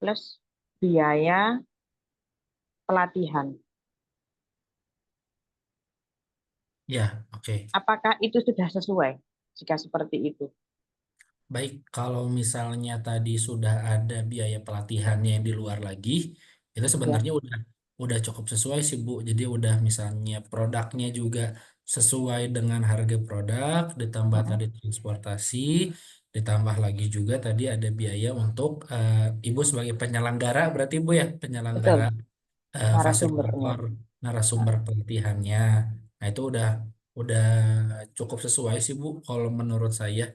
plus biaya pelatihan. Ya, oke. Apakah itu sudah sesuai? Jika seperti itu. Baik, kalau misalnya tadi sudah ada biaya pelatihannya yang di luar lagi, itu Ya, sebenarnya udah cukup sesuai sih Bu. Jadi udah misalnya produknya juga sesuai dengan harga produk, ditambah tadi transportasi, ditambah lagi juga tadi ada biaya untuk Ibu sebagai penyelenggara, berarti Ibu ya penyelenggara betul. Narasumbernya. fasilitator narasumber pelatihannya. Nah, itu udah cukup sesuai sih Bu kalau menurut saya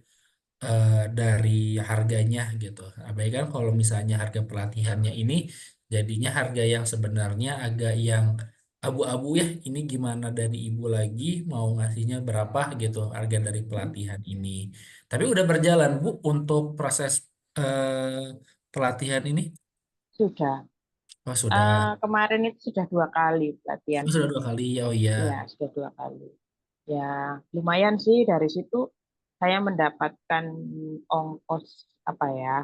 dari harganya gitu. Apalagi kan kalau misalnya harga pelatihannya ini jadinya harga yang sebenarnya agak yang abu-abu ya. Ini gimana dari ibu lagi mau ngasihnya berapa gitu harga dari pelatihan ini. Tapi udah berjalan Bu untuk proses pelatihan ini. Sudah. Oh sudah. Kemarin itu sudah 2 kali Oh, sudah pelatihannya. 2 kali. Oh iya. Ya, sudah 2 kali. Ya, lumayan sih dari situ saya mendapatkan ongkos apa ya,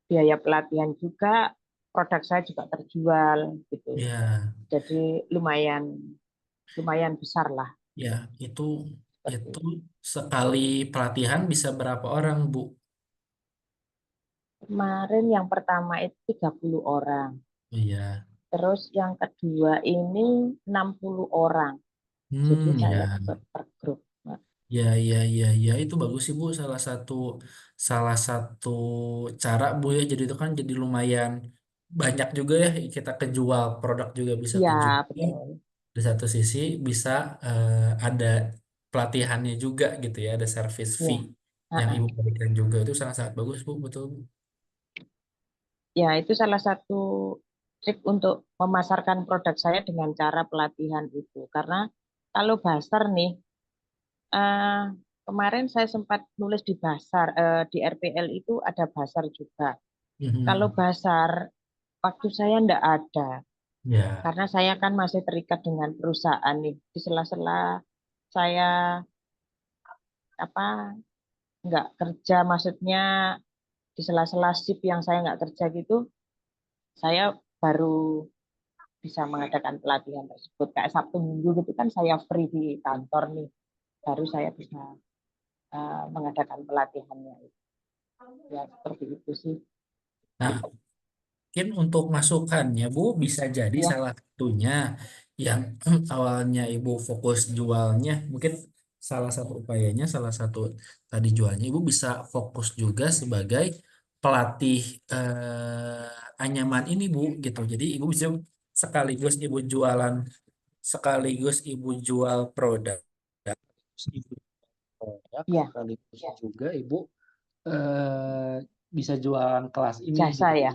biaya pelatihan juga, produk saya juga terjual gitu. Ya, Jadi lumayan lumayan besar lah ya itu seperti seperti Itu itu. sekali pelatihan bisa berapa orang, Bu? Kemarin yang pertama itu 30 orang. Iya. Terus yang kedua ini 60 orang. Jadi saya Ya. per grup. Ya, ya, ya, ya, itu bagus sih Bu. Salah satu cara Bu ya. Jadi itu kan jadi lumayan banyak juga ya kita kejual produk juga bisa Ya, kejual. betul. Di satu sisi bisa ada pelatihannya juga gitu ya, ada service Ya. fee yang Heeh. Ibu berikan juga itu sangat-sangat bagus Bu, betul Bu. Ya, itu salah satu trik untuk memasarkan produk saya dengan cara pelatihan itu. Karena kalau Basar nih, eh, kemarin saya sempat nulis di Basar, di RPL itu ada Basar juga. Kalau Mhm. Basar, waktu saya ndak ada. Ya, Karena saya kan masih terikat dengan perusahaan nih. Di sela-sela saya apa nggak kerja, maksudnya di sela-sela shift yang saya nggak kerja gitu, saya baru bisa mengadakan pelatihan tersebut. Kayak Sabtu Minggu gitu kan saya free di kantor nih, baru saya bisa mengadakan pelatihannya. Ya seperti itu sih. nah mungkin untuk masukannya Bu bisa jadi Ya, salah satunya yang awalnya Ibu fokus jualnya mungkin salah satu upayanya salah satu tadi jualnya Ibu bisa fokus juga sebagai pelatih anyaman ini Bu gitu. Jadi Ibu bisa sekaligus Ibu jualan sekaligus Ibu jual produk. Ibu produk ya, sekaligus juga Ibu eh, bisa jualan kelas ini jasa gitu. ya.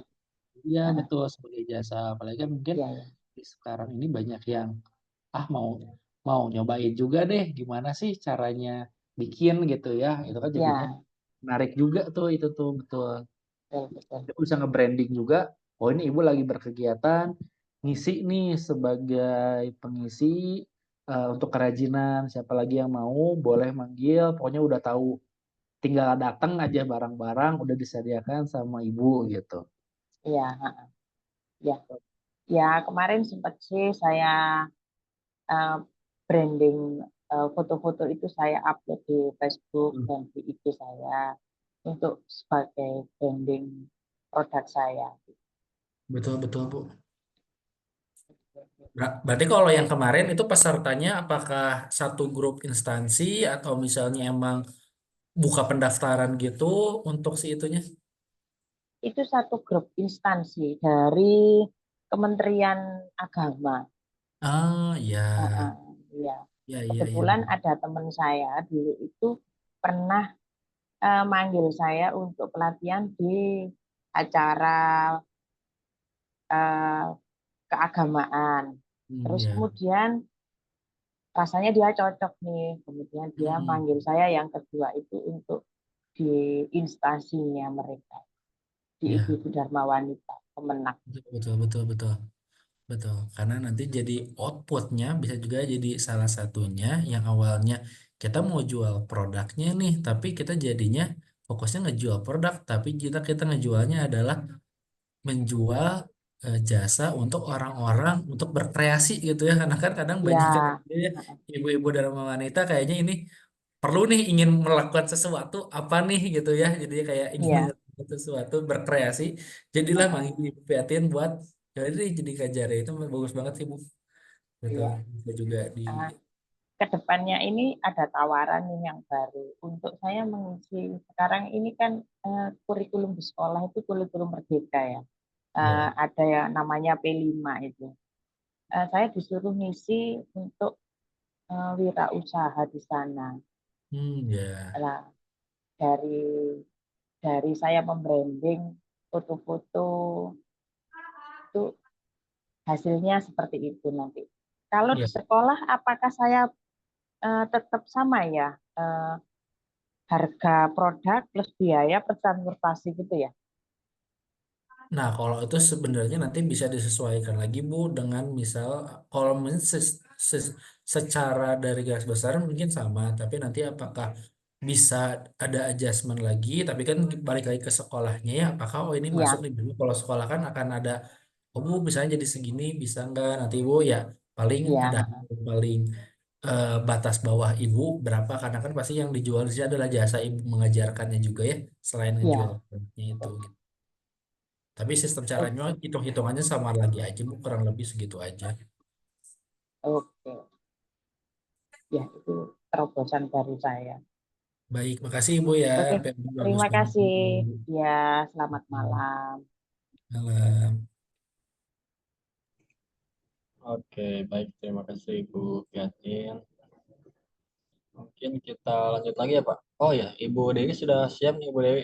Iya Heeh. betul sebagai jasa. Apalagi kan mungkin Ya, ya. sekarang ini banyak yang mau mau nyobain juga deh gimana sih caranya bikin gitu ya. Itu kan jadinya Ya, menarik juga tuh itu tuh betul. betul, betul. Ibu bisa nge-branding juga. Oh ini ibu lagi berkegiatan ngisi nih sebagai pengisi untuk kerajinan. Siapa lagi yang mau boleh manggil. Pokoknya udah tahu. Tinggal datang aja barang-barang udah disediakan sama ibu gitu. Ya, heeh. Ya, ya kemarin sempat sih saya eh, branding foto-foto itu saya upload di Facebook Hmm. dan di IG saya untuk sebagai branding produk saya. Betul betul Bu. Berarti kalau yang kemarin itu pesertanya apakah satu grup instansi atau misalnya emang buka pendaftaran gitu untuk si itunya? Itu satu grup instansi dari Kementerian Agama. Ah Heeh, ya, ya. ya, ya, ya. Kebetulan ada teman saya dulu itu pernah manggil saya untuk pelatihan di acara eh, keagamaan. Terus Ya. kemudian rasanya dia cocok nih. Kemudian dia Hmm. manggil saya yang kedua itu untuk di instansinya mereka, di Ya, Ibu-Ibu Dharma Wanita, Kemenak. betul, betul, betul, betul, betul. Karena nanti jadi outputnya bisa juga jadi salah satunya yang awalnya kita mau jual produknya nih, tapi kita jadinya fokusnya ngejual produk, tapi kita ngejualnya adalah menjual jasa untuk orang-orang untuk berkreasi gitu ya. Karena kan kadang banyak kan Ya, ya, ibu-ibu dan wanita kayaknya ini perlu nih ingin melakukan sesuatu apa nih gitu ya jadi kayak ingin ya. melakukan sesuatu berkreasi jadilah manggil Ibu Prihatin buat jadi Kajari itu bagus banget sih Bu betul Ya. bisa juga di Kedepannya ini ada tawaran nih yang baru untuk saya mengisi. Sekarang ini kan kurikulum di sekolah itu kurikulum merdeka ya. ya Ada yang namanya P5 itu. Saya disuruh ngisi untuk wirausaha di sana. ya Nah, dari saya membranding foto-foto itu hasilnya seperti itu nanti. Kalau di ya sekolah, apakah saya tetap sama ya harga produk plus biaya per transportasi gitu ya? nah kalau itu sebenarnya nanti bisa disesuaikan lagi Bu dengan misal kalau secara dari garis besar mungkin sama tapi nanti apakah bisa ada adjustment lagi tapi kan balik lagi ke sekolahnya ya apakah oh ini masuk Iya, nih dulu kalau sekolah kan akan ada oh Bu misalnya jadi segini bisa enggak nanti Bu ya paling ada iya, paling batas bawah ibu berapa, karena kan pasti yang dijual di sini adalah jasa ibu mengajarkannya juga ya, selain ngejual Ya, produknya itu gitu. Tapi sistem caranya oke, hitung-hitungannya sama lagi aja bu, kurang lebih segitu aja. oke. Ya, itu terobosan baru saya. Baik, makasih ibu ya, Oke, bagus terima banget kasih. ibu. Ya, selamat malam. Malam. Oke, baik. Terima kasih Ibu Piatin. Mungkin kita lanjut lagi ya Pak. Oh ya, Ibu Dewi sudah siap nih Ibu Dewi.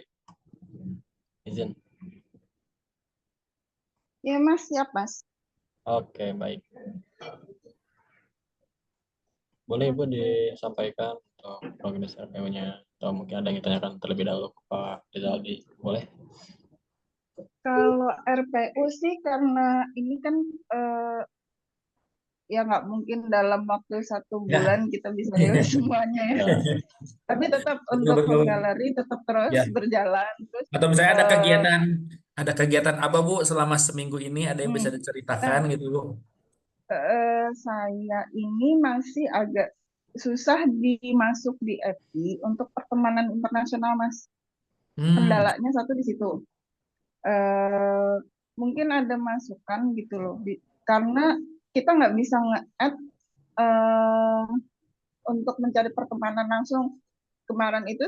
Izin. Ya Mas, siap Mas. Oke, baik. Boleh Ibu disampaikan untuk progres RPU-nya atau mungkin ada yang ditanyakan terlebih dahulu ke Pak Rizaldi. Boleh? Kalau RPU sih karena ini kan eh, ya nggak mungkin dalam waktu 1 bulan Ya. kita bisa rilis semuanya ya. Tapi tetap Betul, untuk betul. home gallery tetap terus Ya. berjalan. Terus Atau misalnya eh, ada kegiatan apa Bu selama seminggu ini, ada yang bisa hmm, diceritakan nah gitu Bu? saya ini masih agak susah dimasuk di FI untuk pertemanan internasional Mas. Hmm, Kendalanya satu di situ. eh, Mungkin ada masukan gitu loh, karena kita nggak bisa nge-add eh, untuk mencari pertemanan langsung. Kemarin itu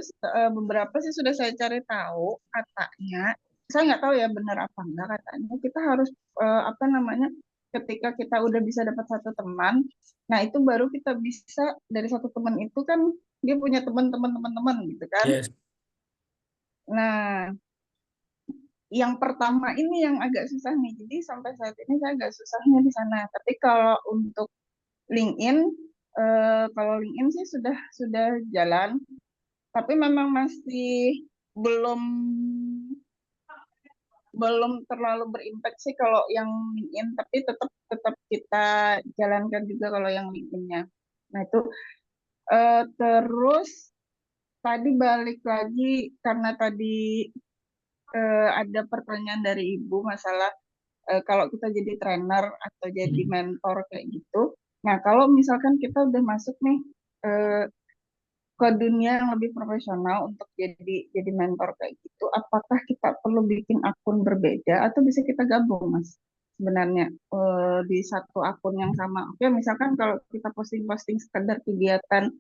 beberapa sih sudah saya cari tahu, katanya, saya nggak tahu ya benar apa enggak, katanya kita harus apa namanya, ketika kita udah bisa dapat satu teman, nah itu baru kita bisa dari satu teman itu kan dia punya teman-teman gitu kan. yes. Nah, yang pertama ini yang agak susah nih. Jadi sampai saat ini saya agak susahnya di sana. Tapi kalau untuk LinkedIn, kalau LinkedIn sih sudah jalan, tapi memang masih belum belum terlalu berimpact sih kalau yang LinkedIn. Tapi tetap tetap kita jalankan juga kalau yang LinkedIn-nya. Nah itu terus tadi balik lagi karena tadi ada pertanyaan dari Ibu masalah kalau kita jadi trainer atau jadi Hmm. mentor kayak gitu. Nah, kalau misalkan kita udah masuk nih eh, ke dunia yang lebih profesional untuk jadi mentor kayak gitu, apakah kita perlu bikin akun berbeda atau bisa kita gabung, Mas? Sebenarnya di satu akun yang sama. Oke, misalkan kalau kita posting-posting sekedar kegiatan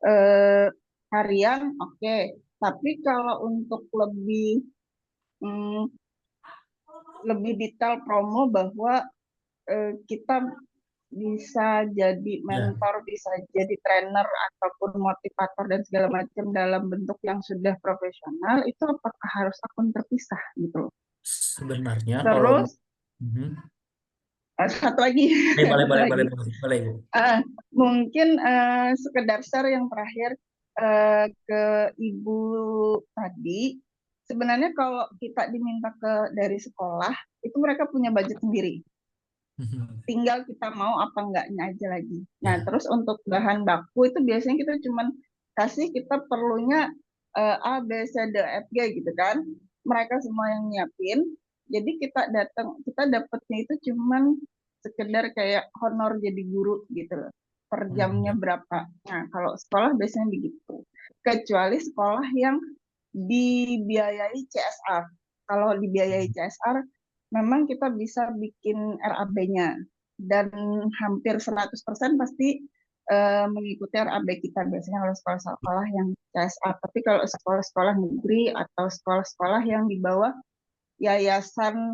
eh, harian, oke. Tapi kalau untuk mm, lebih detail promo bahwa kita bisa jadi Ya, mentor, bisa jadi trainer ataupun motivator dan segala macam dalam bentuk yang sudah profesional, itu apakah harus akun terpisah gitu. sebenarnya kalau Terus Mhm. satu lagi, Boleh, satu boleh, boleh, lagi. boleh, boleh, Bu. Mungkin sekedar share yang terakhir ke Ibu tadi. Sebenarnya kalau kita diminta dari sekolah, itu mereka punya budget sendiri. Mhm. Tinggal kita mau apa enggaknya aja lagi. Nah, Ya. terus untuk bahan baku itu biasanya kita cuman kasih kita perlunya A, B, C, D, F, G gitu kan. Mereka semua yang nyiapin. Jadi kita dapatnya itu cuman sekedar kayak honor jadi guru gitu loh. Per jamnya Hmm. berapa. Nah, kalau sekolah biasanya begitu. Kecuali sekolah yang dibiayai CSR. Kalau dibiayai CSR, memang kita bisa bikin RAB-nya dan hampir 100% pasti mengikuti RAB kita biasanya kalau sekolah-sekolah yang CSR. Tapi kalau sekolah-sekolah negeri atau sekolah-sekolah yang di bawah yayasan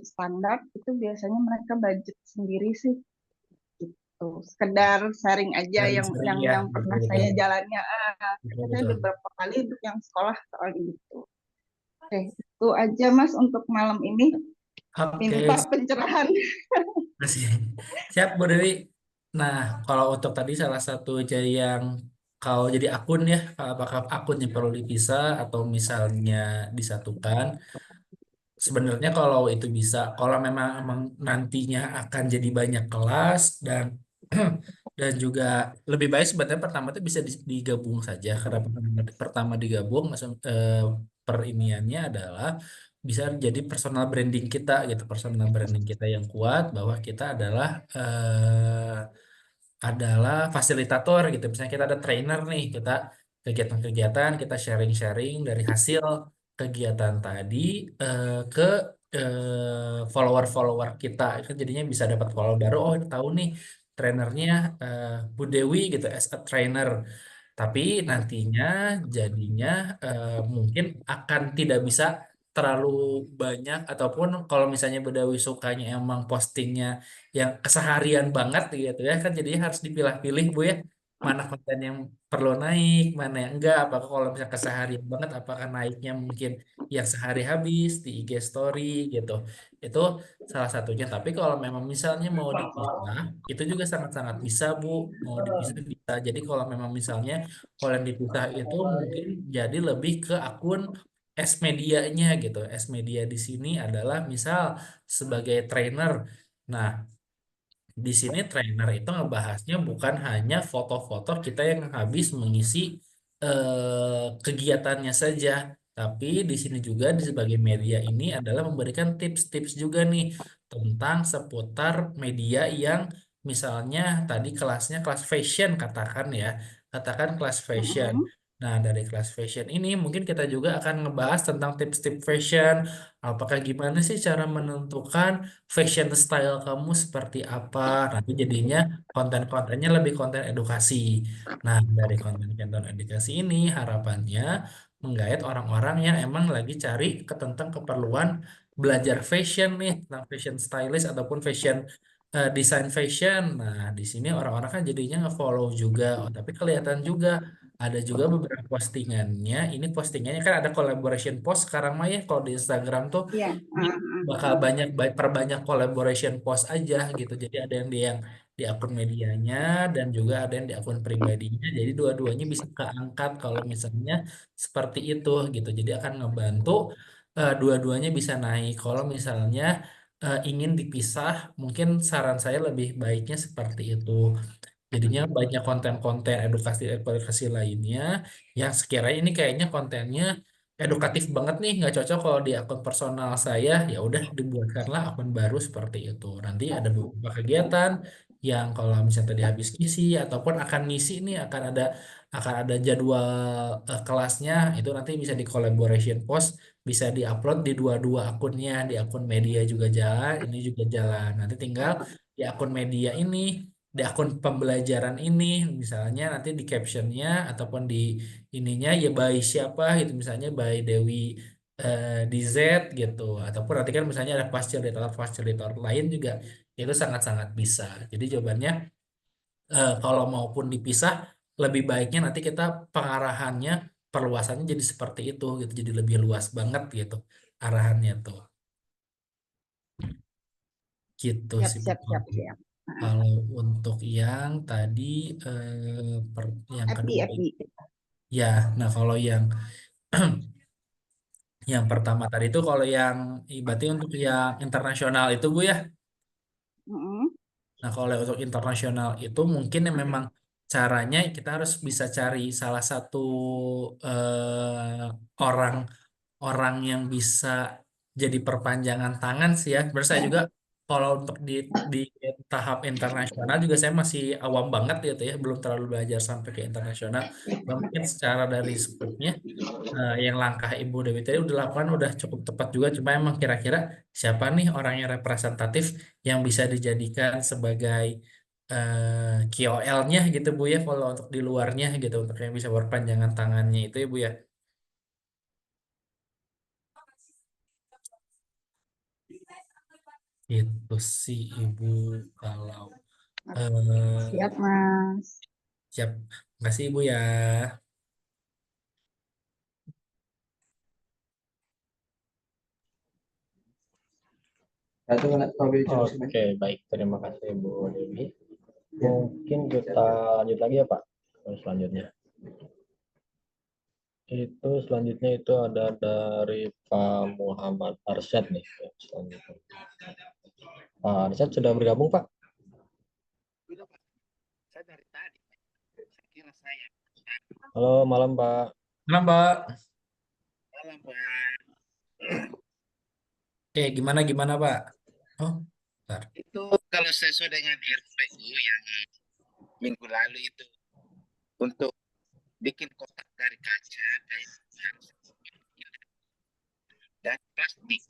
standar itu biasanya mereka budget sendiri sih gitu. Sekedar sharing aja yang Sering-sering yang ya, yang betul, pernah betul. saya jalannya. Betul, Saya betul. udah beberapa kali untuk yang sekolah soal itu. Oke, itu aja Mas untuk malam ini. Oke, Minta pencerahan. kasih. Siap, Bu Dewi. Nah, kalau untuk tadi salah satu aja yang kalau jadi akun ya, apakah akunnya perlu dipisah atau misalnya disatukan? Sebenarnya kalau itu bisa, kalau memang nantinya akan jadi banyak kelas dan dan juga lebih baik sebenarnya pertama itu bisa digabung saja, karena pertama digabung langsung per iniannya adalah bisa jadi personal branding kita gitu, personal branding kita yang kuat bahwa kita adalah adalah fasilitator gitu. Misalnya kita ada trainer nih, kita kegiatan-kegiatan, kita sharing-sharing dari hasil kegiatan tadi ke follower-follower kita. Kan jadinya bisa dapat follower baru. Oh, tahu nih trainernya eh, Bu Dewi gitu as a trainer. Tapi nantinya jadinya mungkin akan tidak bisa terlalu banyak ataupun kalau misalnya Bedawi sukanya emang postingnya yang keseharian banget gitu ya kan jadinya harus dipilah-pilih Bu ya mana konten yang perlu naik mana yang enggak apakah kalau misalnya keseharian banget apakah naiknya mungkin yang sehari habis di IG story gitu itu salah satunya tapi kalau memang misalnya mau dipisah itu juga sangat-sangat bisa Bu mau dipisah bisa jadi kalau memang misalnya kalau yang dipisah itu mungkin jadi lebih ke akun S medianya gitu. S media di sini adalah misal sebagai trainer. Nah, di sini trainer itu ngebahasnya bukan hanya foto-foto kita yang habis mengisi kegiatannya saja, tapi di sini juga di sebagai media ini adalah memberikan tips-tips juga nih tentang seputar media yang misalnya tadi kelasnya kelas fashion katakan ya, katakan kelas fashion. Mm-mm. Nah, dari kelas fashion ini mungkin kita juga akan ngebahas tentang tips-tips fashion. Apakah gimana sih cara menentukan fashion style kamu seperti apa. Nanti jadinya konten-kontennya lebih konten edukasi. Nah, dari konten-konten edukasi ini harapannya menggait orang-orang yang emang lagi cari tentang keperluan belajar fashion nih, tentang fashion stylist ataupun fashion desain fashion. Nah, di sini orang-orang kan jadinya nge-follow juga. Oh, tapi kelihatan juga ada juga beberapa postingannya. Ini postingannya kan ada collaboration post sekarang mah ya kalau di Instagram tuh Iya. ini bakal banyak perbanyak collaboration post aja gitu. Jadi ada yang di akun medianya dan juga ada yang di akun pribadinya. Jadi dua-duanya bisa keangkat kalau misalnya seperti itu gitu. Jadi akan ngebantu dua-duanya bisa naik. Kalau misalnya ingin dipisah, mungkin saran saya lebih baiknya seperti itu. Jadinya banyak konten-konten edukasi-edukasi lainnya yang sekiranya ini kayaknya kontennya edukatif banget nih, nggak cocok kalau di akun personal saya, ya udah dibuatkanlah akun baru seperti itu. Nanti ada beberapa kegiatan yang kalau misalnya tadi habis ngisi ataupun akan ngisi nih akan ada jadwal kelasnya itu nanti bisa di collaboration post, bisa diupload di dua-dua akunnya, di akun media juga jalan, ini juga jalan. Nanti tinggal di akun media ini di akun pembelajaran ini misalnya nanti di captionnya ataupun di ininya ya by siapa gitu misalnya by Dewi di Z gitu ataupun nanti kan misalnya ada fasilitator lain juga itu sangat-sangat bisa jadi jawabannya kalau maupun dipisah lebih baiknya nanti kita pengarahannya perluasannya jadi seperti itu gitu jadi lebih luas banget gitu arahannya tuh gitu Siap, sih Bu. siap, siap, siap. Nah, Kalau untuk yang tadi yang FB, kedua FB. ya, nah kalau yang yang pertama tadi itu kalau yang berarti untuk yang internasional itu Bu ya. Mm-mm. Nah kalau untuk internasional itu mungkin yang memang caranya kita harus bisa cari salah satu orang orang yang bisa jadi perpanjangan tangan sih ya. Menurut saya juga kalau untuk di tahap internasional juga saya masih awam banget gitu ya, belum terlalu belajar sampai ke internasional. Cuma mungkin secara dari skupnya yang langkah Ibu Dewi tadi udah lakukan udah cukup tepat juga. Cuma emang kira-kira siapa nih orang yang representatif yang bisa dijadikan sebagai KOL-nya gitu Bu ya, kalau untuk di luarnya gitu untuk yang bisa perpanjangan tangannya itu ya Bu ya. Itu sih Ibu kalau Siap, eh Mas. siap. Makasih Ibu ya. Oke, baik. Terima kasih Bu Dewi. Mungkin kita lanjut lagi ya Pak. Selanjutnya. Itu selanjutnya itu ada dari Pak Muhammad Arsyad nih. Selanjutnya. Pak Arsyad sudah bergabung Pak? Halo, malam Pak. Kenapa? Gimana gimana Pak? Oh, bentar. Itu kalau sesuai dengan RPU yang minggu lalu itu untuk bikin kotak dari kaca kayak harus dan plastik.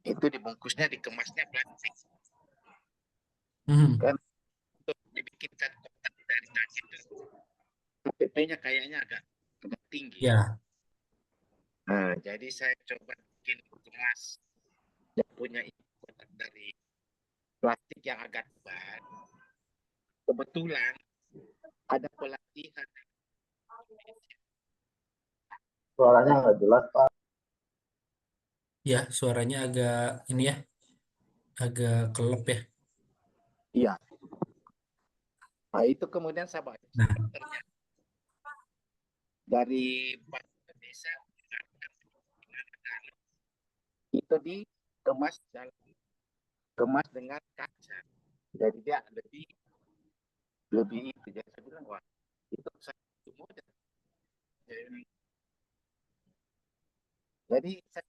Itu dibungkusnya, dikemasnya plastik. Hmm. Kan untuk dibikinkan kotak dari kaca itu HPP-nya kayaknya agak tinggi. Ya. Nah, jadi saya coba bikin kemas yang punya kotak dari plastik yang agak tebal. Kebetulan ada pelatihan Suaranya nggak jelas, Pak. Ya, suaranya agak ini ya, agak kelep ya. Iya. Nah, itu kemudian saya baca Nah, ternyata dari Pak Desa itu dikemas kemas dengan kaca. Jadi dia lebih itu. Jadi saya bilang, wah, itu satu model. Jadi saya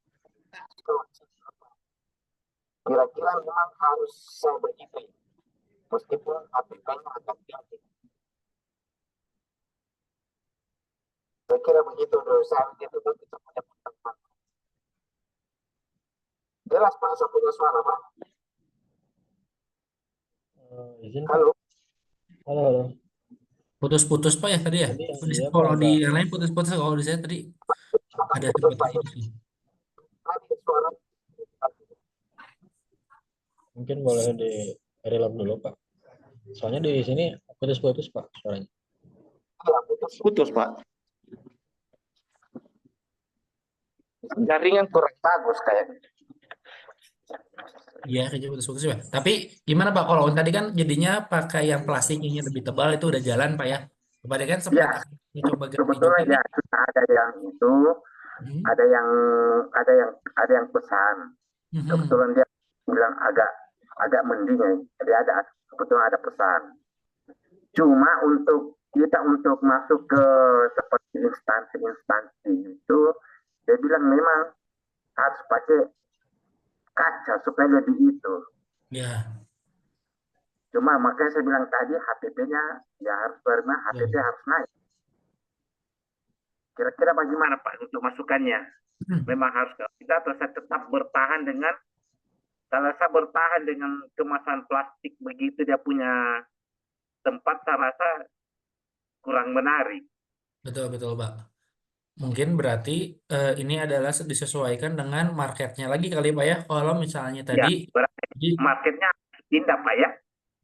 kira-kira memang harus begitu ya. Meskipun HPP-nya agak tinggi. Saya kira begitu dulu, saya begitu dulu kita punya pendapat. Jelas Pak, saya punya suara Pak. Izin Pak. Halo. Halo. putus-putus Pak ya tadi ya. Tadi Di- iya Pak Kalau di agak yang lain putus-putus, kalau di saya tadi ada Putus sempat Pak ya. putus nih. Tadi suara mungkin boleh di relap dulu Pak. Soalnya di sini putus-putus Pak suaranya. ya, putus Pak. Jaringan kurang bagus kayaknya. Iya, kayaknya putus-putus ya. Tapi gimana Pak, kalau tadi kan jadinya pakai yang plastik yang lebih tebal itu udah jalan Pak ya. Kemarin kan sempat Ya, akhirnya coba ganti juga kebetulan nih. ya sudah ada yang itu, Hmm. ada yang ada yang pesan. Mhm. Kebetulan dia bilang agak mending ya. Jadi kebetulan ada pesan. Cuma untuk kita untuk masuk ke seperti instansi-instansi itu, dia bilang memang harus pakai kaca supaya lebih itu. Ya, Cuma makanya saya bilang tadi HPP-nya ya harus karena HPP betul. harus naik. Kira-kira bagaimana Pak untuk masukannya? Memang harus kita atau saya tetap bertahan dengan kalau saya bertahan dengan kemasan plastik begitu dia punya tempat, saya rasa kurang menarik. Betul, betul Pak. Mungkin berarti ini adalah disesuaikan dengan marketnya lagi kali Pak ya. Kalau misalnya Ya, tadi, berarti jadi marketnya pindah Pak ya.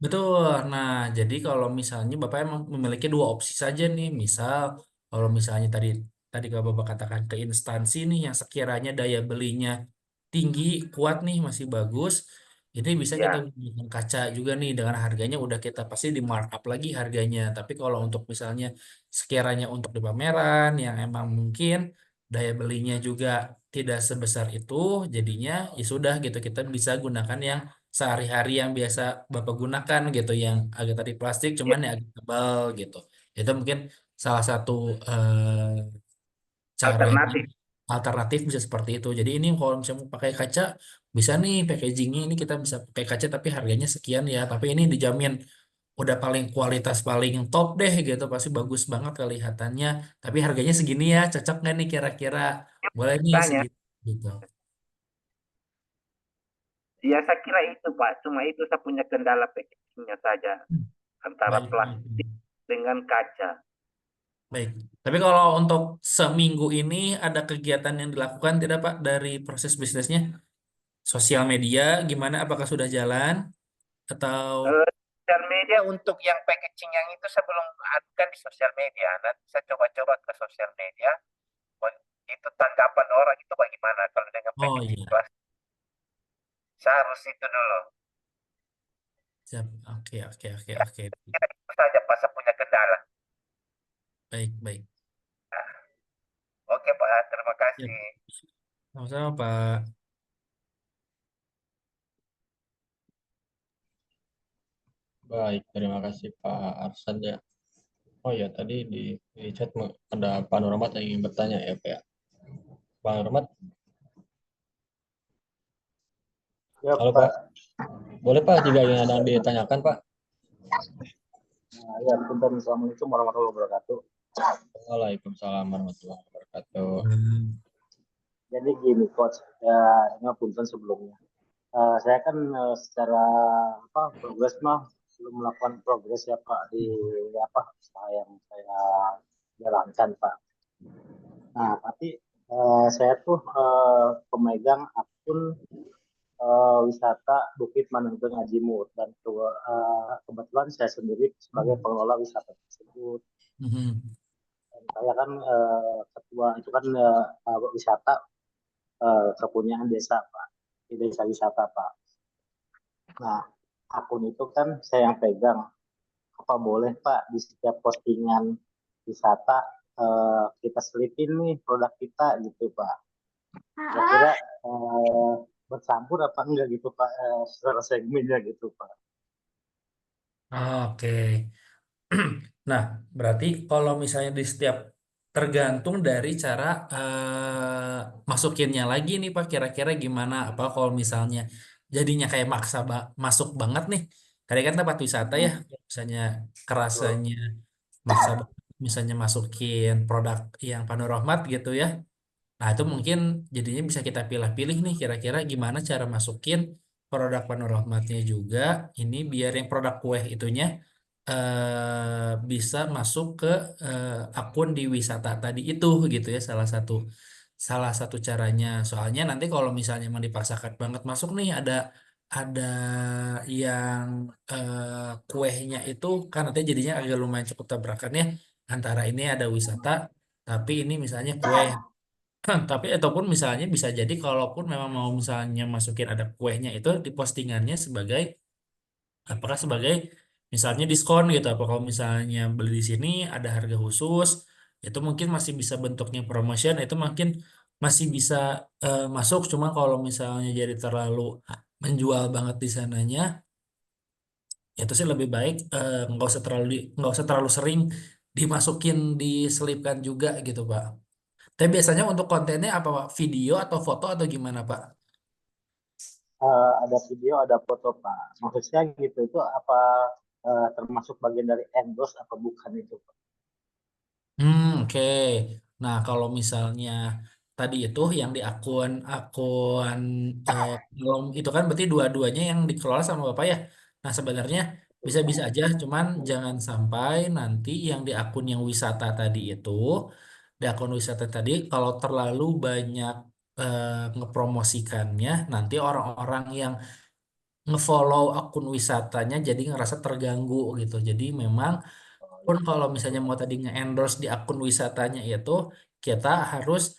betul. Nah, jadi kalau misalnya Bapak emang memiliki dua opsi saja nih, misal kalau misalnya tadi tadi kalau Bapak katakan ke instansi nih yang sekiranya daya belinya tinggi, kuat nih, masih bagus, ini bisa kita Ya, gunakan kaca juga nih dengan harganya udah kita pasti di markup lagi harganya. Tapi kalau untuk misalnya sekiranya untuk di pameran yang emang mungkin daya belinya juga tidak sebesar itu, jadinya ya sudah gitu kita bisa gunakan yang sehari-hari yang biasa Bapak gunakan gitu yang agak tadi plastik ya, cuman ya agak tebal gitu. Itu mungkin salah satu eh, caranya alternatif. alternatif bisa seperti itu. Jadi ini kalau misalnya mau pakai kaca bisa nih packagingnya ini kita bisa pakai kaca tapi harganya sekian ya. Tapi ini dijamin udah paling kualitas paling top deh gitu pasti bagus banget kelihatannya. Tapi harganya segini ya cocok nggak nih kira-kira boleh nih Tanya, segitu gitu. ya saya kira itu Pak. Cuma itu saya punya kendala packagingnya saja Hmm. antara Baik, baik. plastik dengan kaca. Baik. Tapi kalau untuk seminggu ini ada kegiatan yang dilakukan tidak Pak dari proses bisnisnya? Sosial media gimana? Apakah sudah jalan atau Sosial media untuk yang packaging yang itu saya belum akan di sosial media. Nanti saya coba-coba ke sosial media. Itu tanggapan orang itu bagaimana kalau dengan oh packaging iya, plastik. Saya harus itu dulu. siap. Oke, oke, oke, Ya, oke. itu saja Pak, saya punya kendala. Baik, baik. Oke Pak, terima Siap. kasih. Sama-sama Pak. Baik, terima kasih Pak Arsan ya. Oh ya, tadi di chat ada Pak Nurmat yang ingin bertanya ya Pak ya. Pak Nurmat, Ya, halo Pak. Pak. Boleh Pak jika ada yang ditanyakan Pak? Ya, punten, assalamualaikum warahmatullahi wabarakatuh. Waalaikumsalam warahmatullahi wabarakatuh. Jadi gini coach, ya ini punten sebelumnya. Saya kan secara progres mah belum melakukan progres ya Pak di usaha yang saya jalankan Pak. Nah tapi saya tuh pemegang akun wisata Bukit Manengteng Ajimur dan kebetulan saya sendiri sebagai pengelola wisata tersebut. Dan saya kan ketua itu kan wisata kepunyaan desa Pak, di desa wisata Pak. Nah, akun itu kan saya yang pegang. Apa boleh Pak di setiap postingan wisata kita selipin nih produk kita gitu Pak. Kira-kira bercampur apa enggak gitu Pak secara segmennya gitu Pak. Oke. Nah, berarti kalau misalnya di setiap tergantung dari cara masukinnya lagi nih Pak, kira-kira gimana? Apa kalau misalnya jadinya kayak maksa masuk banget nih. Tadi kan tempat wisata ya, misalnya kerasanya maksa banget, misalnya masukin produk yang Panorahmat gitu ya. Nah, itu mungkin jadinya bisa kita pilih-pilih nih kira-kira gimana cara masukin produk Panorahmatnya juga ini biar yang produk kue itunya bisa masuk ke akun di wisata tadi itu gitu ya salah satu caranya. Soalnya nanti kalau misalnya mau dipaksakan banget masuk nih ada yang kuehnya itu kan nanti jadinya agak lumayan cukup tabrakan ya antara ini ada wisata tapi ini misalnya kue. Tapi ataupun misalnya bisa jadi kalaupun memang mau misalnya masukin ada kuehnya itu di postingannya sebagai apakah sebagai misalnya diskon gitu apa kalau misalnya beli di sini ada harga khusus itu mungkin masih bisa bentuknya promotion itu mungkin masih bisa masuk cuma kalau misalnya jadi terlalu menjual banget di sananya itu sih lebih baik nggak usah terlalu sering dimasukin diselipkan juga gitu Pak. Tapi biasanya untuk kontennya apa Pak? Video atau foto atau gimana Pak? Ada video, ada foto Pak. Maksud saya gitu itu apa termasuk bagian dari endorse atau bukan itu Pak? Oke. Nah, kalau misalnya tadi itu yang di akun belum itu kan berarti dua-duanya yang dikelola sama Bapak ya. Nah, sebenarnya bisa-bisa aja, cuman jangan sampai nanti yang di akun yang wisata tadi itu, di akun wisata tadi kalau terlalu banyak ngepromosikannya, nanti orang-orang yang ngefollow akun wisatanya jadi ngerasa terganggu gitu. Jadi memang pun kalau misalnya mau tadi nge-endorse di akun wisatanya itu kita harus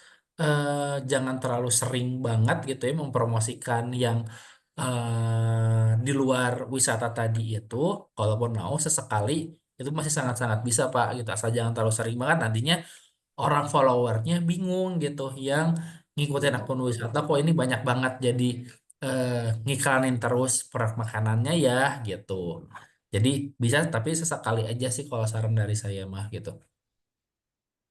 jangan terlalu sering banget gitu ya mempromosikan yang di luar wisata tadi itu kalaupun mau sesekali itu masih sangat-sangat bisa Pak gitu asal jangan terlalu sering banget nantinya orang followernya bingung gitu yang ngikutin akun wisata kok ini banyak banget jadi eh, ngiklanin terus produk makanannya ya gitu. Jadi bisa tapi sesekali aja sih kalau saran dari saya mah gitu.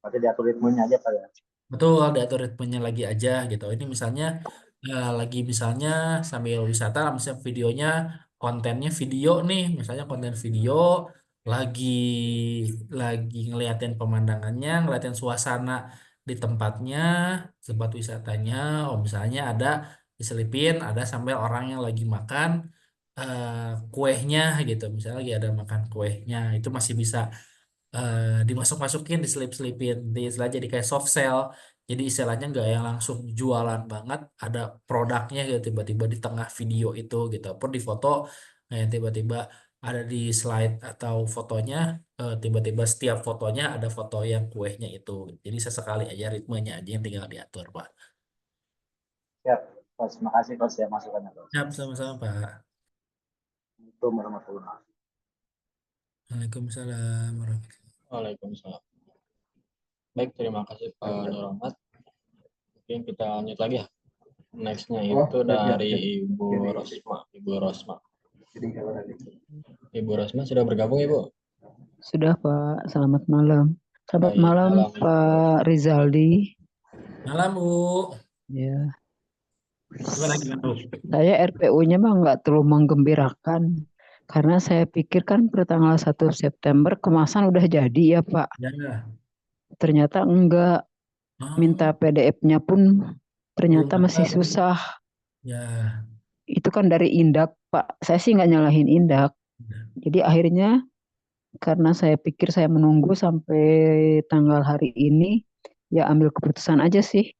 Berarti diatur ritmenya aja Pak ya. Betul, diatur ritmenya lagi aja gitu. Ini misalnya lagi misalnya sambil wisata, misalnya videonya kontennya video nih, misalnya konten video lagi lagi ngeliatin pemandangannya, ngeliatin suasana di tempatnya, tempat wisatanya. Oh misalnya ada diselipin, ada sambil orang yang lagi makan kuehnya gitu. Misalnya lagi ada makan kuehnya, itu masih bisa dimasuk-masukin, diselip-selipin, di istilah jadi kayak soft sell. Jadi istilahnya nggak yang langsung jualan banget, ada produknya gitu tiba-tiba di tengah video itu gitu. Pun di foto, nah yang tiba-tiba ada di slide atau fotonya, tiba-tiba setiap fotonya ada foto yang kuehnya itu. Jadi sesekali aja ritmenya aja yang tinggal diatur, Pak. Siap, Coach. Terima kasih Coach ya masukannya Coach. Siap, sama-sama, Pak. Itu warahmatullahi wabarakatuh. Waalaikumsalam warahmatullahi Waalaikumsalam. Baik, terima kasih Pak Nur Rahmat. Mungkin kita lanjut lagi ya. Nextnya itu dari Ibu Rosma. Ibu Rosma. Ibu Rosma sudah bergabung Ibu? Sudah Pak, selamat malam. Selamat Baik, malam malam. Pak Rizaldi. Malam, Bu. Ya, Gimana, Bu? saya RPU-nya mah nggak terlalu menggembirakan Karena saya pikir kan per tanggal 1 September kemasan udah jadi ya Pak. Ya. Ternyata enggak. Minta Oh, PDF-nya pun belum ternyata masih dapat. susah. Ya. Itu kan dari Indak Pak. Saya sih nggak nyalahin Indak. Jadi akhirnya karena saya pikir saya menunggu sampai tanggal hari ini, ya ambil keputusan aja sih.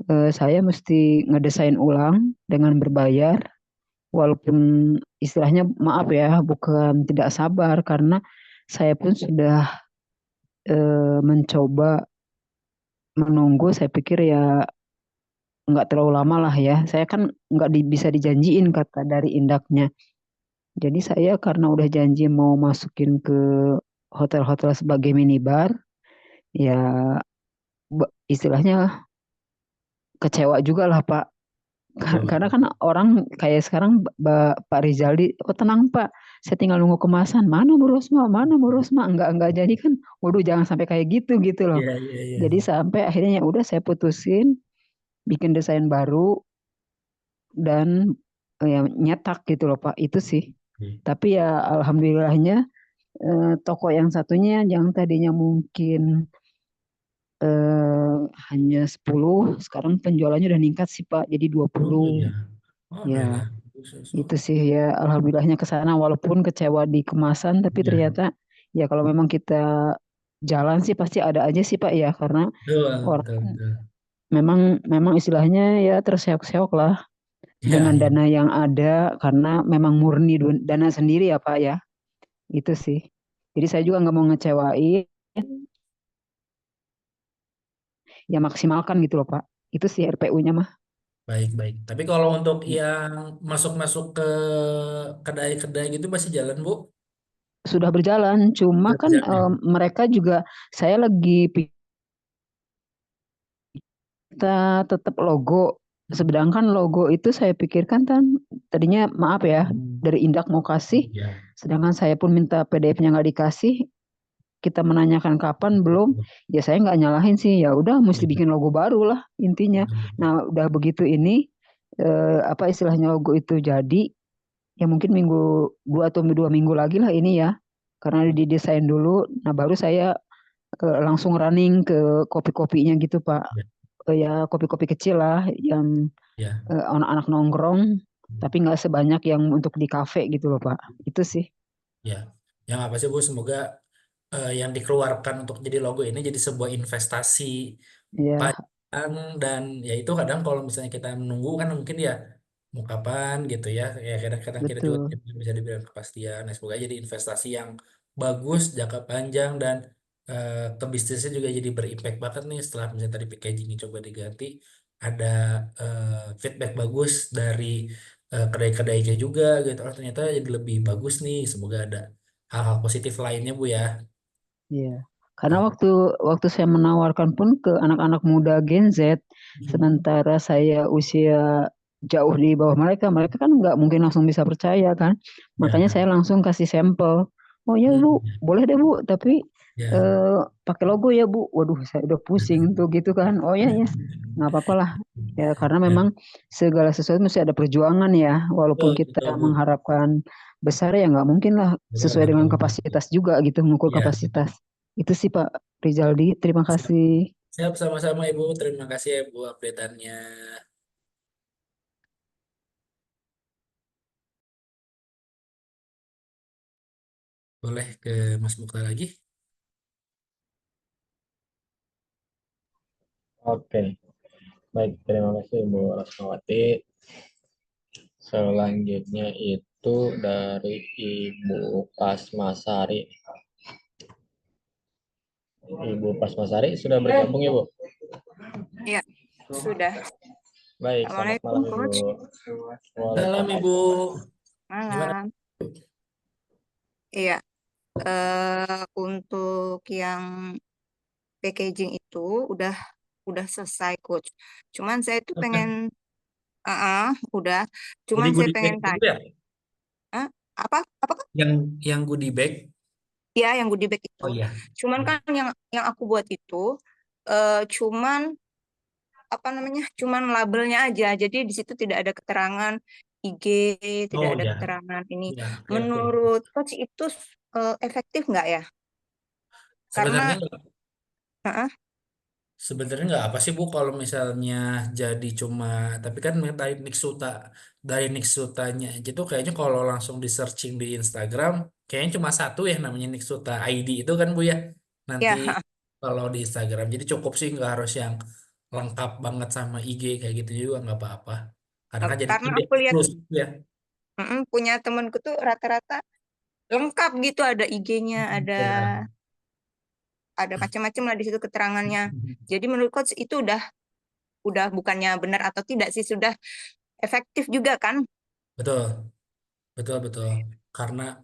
Saya mesti ngedesain ulang dengan berbayar, walaupun istilahnya maaf ya, bukan tidak sabar karena saya pun sudah mencoba menunggu. Saya pikir ya nggak terlalu lama lah ya. Saya kan nggak bisa dijanjiin kata dari Indaknya. Jadi saya karena udah janji mau masukin ke hotel-hotel sebagai minibar, ya istilahnya kecewa juga lah Pak. Karena Betul. kan orang kayak sekarang Pak Rizaldi, oh tenang Pak, saya tinggal nunggu kemasan. Mana Bu Rosma? Mana Bu Rosma? Enggak jadi kan. Waduh jangan sampai kayak gitu gitu loh. Iya, iya, iya. Jadi sampai akhirnya ya udah saya putusin bikin desain baru dan ya nyetak gitu loh Pak. Itu sih. Oke. Tapi ya alhamdulillahnya toko yang satunya yang tadinya mungkin eh, hanya 10, sekarang penjualannya udah meningkat sih Pak, jadi Oh, 20. iya. Oh, Ya, alhamdulillah. Khusus. Oh, itu sih ya alhamdulillahnya ke sana walaupun kecewa di kemasan, tapi iya. ternyata ya kalau memang kita jalan sih pasti ada aja sih Pak ya, karena Betul, orang betul, betul. memang memang istilahnya ya terseok-seok lah Iya, dengan iya. dana yang ada karena memang murni dana sendiri ya Pak ya. Itu sih. Jadi saya juga nggak mau ngecewain, ya maksimalkan gitu loh Pak. Itu sih RPU-nya mah. Baik, baik. Tapi kalau untuk yang masuk-masuk ke kedai-kedai gitu masih jalan, Bu? Sudah berjalan, cuma kan Kerjaan ya? mereka juga saya lagi kita tetap logo. Sedangkan logo itu saya pikirkan kan tadinya maaf ya Hmm. dari Indak mau kasih, Ya. sedangkan saya pun minta PDF-nya nggak dikasih. Kita menanyakan kapan belum, ya saya nggak nyalahin sih. Ya udah mesti Iya. bikin logo baru lah intinya. Betul. Nah udah begitu ini apa istilahnya logo itu jadi, ya mungkin minggu 2 atau 2 minggu lagi lah ini ya. Karena didesain dulu, nah baru saya langsung running ke kopi-kopinya gitu Pak. Ya. Ya kopi-kopi kecil lah yang Ya. anak-anak nongkrong, tapi nggak sebanyak yang untuk di kafe gitu loh Pak. Itu sih. Ya. Yang apa sih, Bu? Semoga yang dikeluarkan untuk jadi logo ini jadi sebuah investasi Ya panjang, dan ya itu kadang kalau misalnya kita menunggu kan mungkin ya mau kapan gitu ya, kadang-kadang kita juga betul. tidak bisa diberikan kepastian. Nah, semoga jadi investasi yang bagus jangka panjang, dan ke bisnisnya juga jadi berimpact banget nih setelah misalnya tadi packaging coba diganti, ada feedback bagus dari kedai-kedainya juga gitu. Oh, ternyata jadi lebih bagus nih, semoga ada hal-hal positif lainnya, Bu ya. Iya. Karena waktu waktu saya menawarkan pun ke anak-anak muda Gen Z, sementara saya usia jauh di bawah mereka, mereka kan nggak mungkin langsung bisa percaya kan. Makanya Ya. saya langsung kasih sampel. Oh ya Bu, Hmm. boleh deh Bu, tapi Ya. eh, pakai logo ya Bu. Waduh, saya udah pusing tuh gitu kan. Oh ya ya, nggak apa-apa lah. Ya karena Ya. memang segala sesuatu mesti ada perjuangan ya. Walaupun Betul, kita betul, Bu. mengharapkan besar ya nggak mungkin lah, Betul, sesuai dengan betul, betul. kapasitas juga gitu, mengukur Ya, kapasitas. Itu sih Pak Rizaldi, terima siap, kasih. siap, sama-sama Ibu. Terima kasih ya Bu update-annya. Boleh ke Mas Mukhtar lagi? Oke, baik. Terima kasih Bu Rasmawati. Selanjutnya itu dari Ibu Pasmasari. Ibu Pasmasari sudah bergabung ya Bu? Iya, sudah. Baik, selamat Assalamualaikum, malam Coach. Ibu. Salam Ibu. Gimana? Malam. Iya, untuk yang packaging itu udah selesai, Coach. Cuman saya tuh pengen, udah. Jadi Cuman saya goodie bag pengen itu tanya, ya? apa? Apa? Yang goodie bag? Ya, yang goodie bag itu. Oh iya. Cuman kan yang aku buat itu, cuman apa namanya? Cuman labelnya aja. Jadi di situ tidak ada keterangan IG, tidak Oh ada ya, keterangan ini. ya, oke oke. Menurut coach itu efektif nggak ya? Sebenarnya Karena Heeh, Sebenarnya nggak apa sih Bu kalau misalnya jadi cuma, tapi kan dari Nixuta-nya aja tuh kayaknya kalau langsung di searching di Instagram kayaknya cuma satu ya namanya Nixuta ID itu kan Bu ya. Nanti ya kalau di Instagram jadi cukup sih nggak harus yang lengkap banget sama IG kayak gitu juga nggak apa-apa. Karena kan jadi karena ide aku lihat eksklusif ya. punya temanku tuh rata-rata lengkap gitu, ada IG-nya, Ya. ada macam-macam lah di situ keterangannya. Jadi menurut coach itu udah bukannya benar atau tidak sih, sudah efektif juga kan? Betul, betul, betul. Karena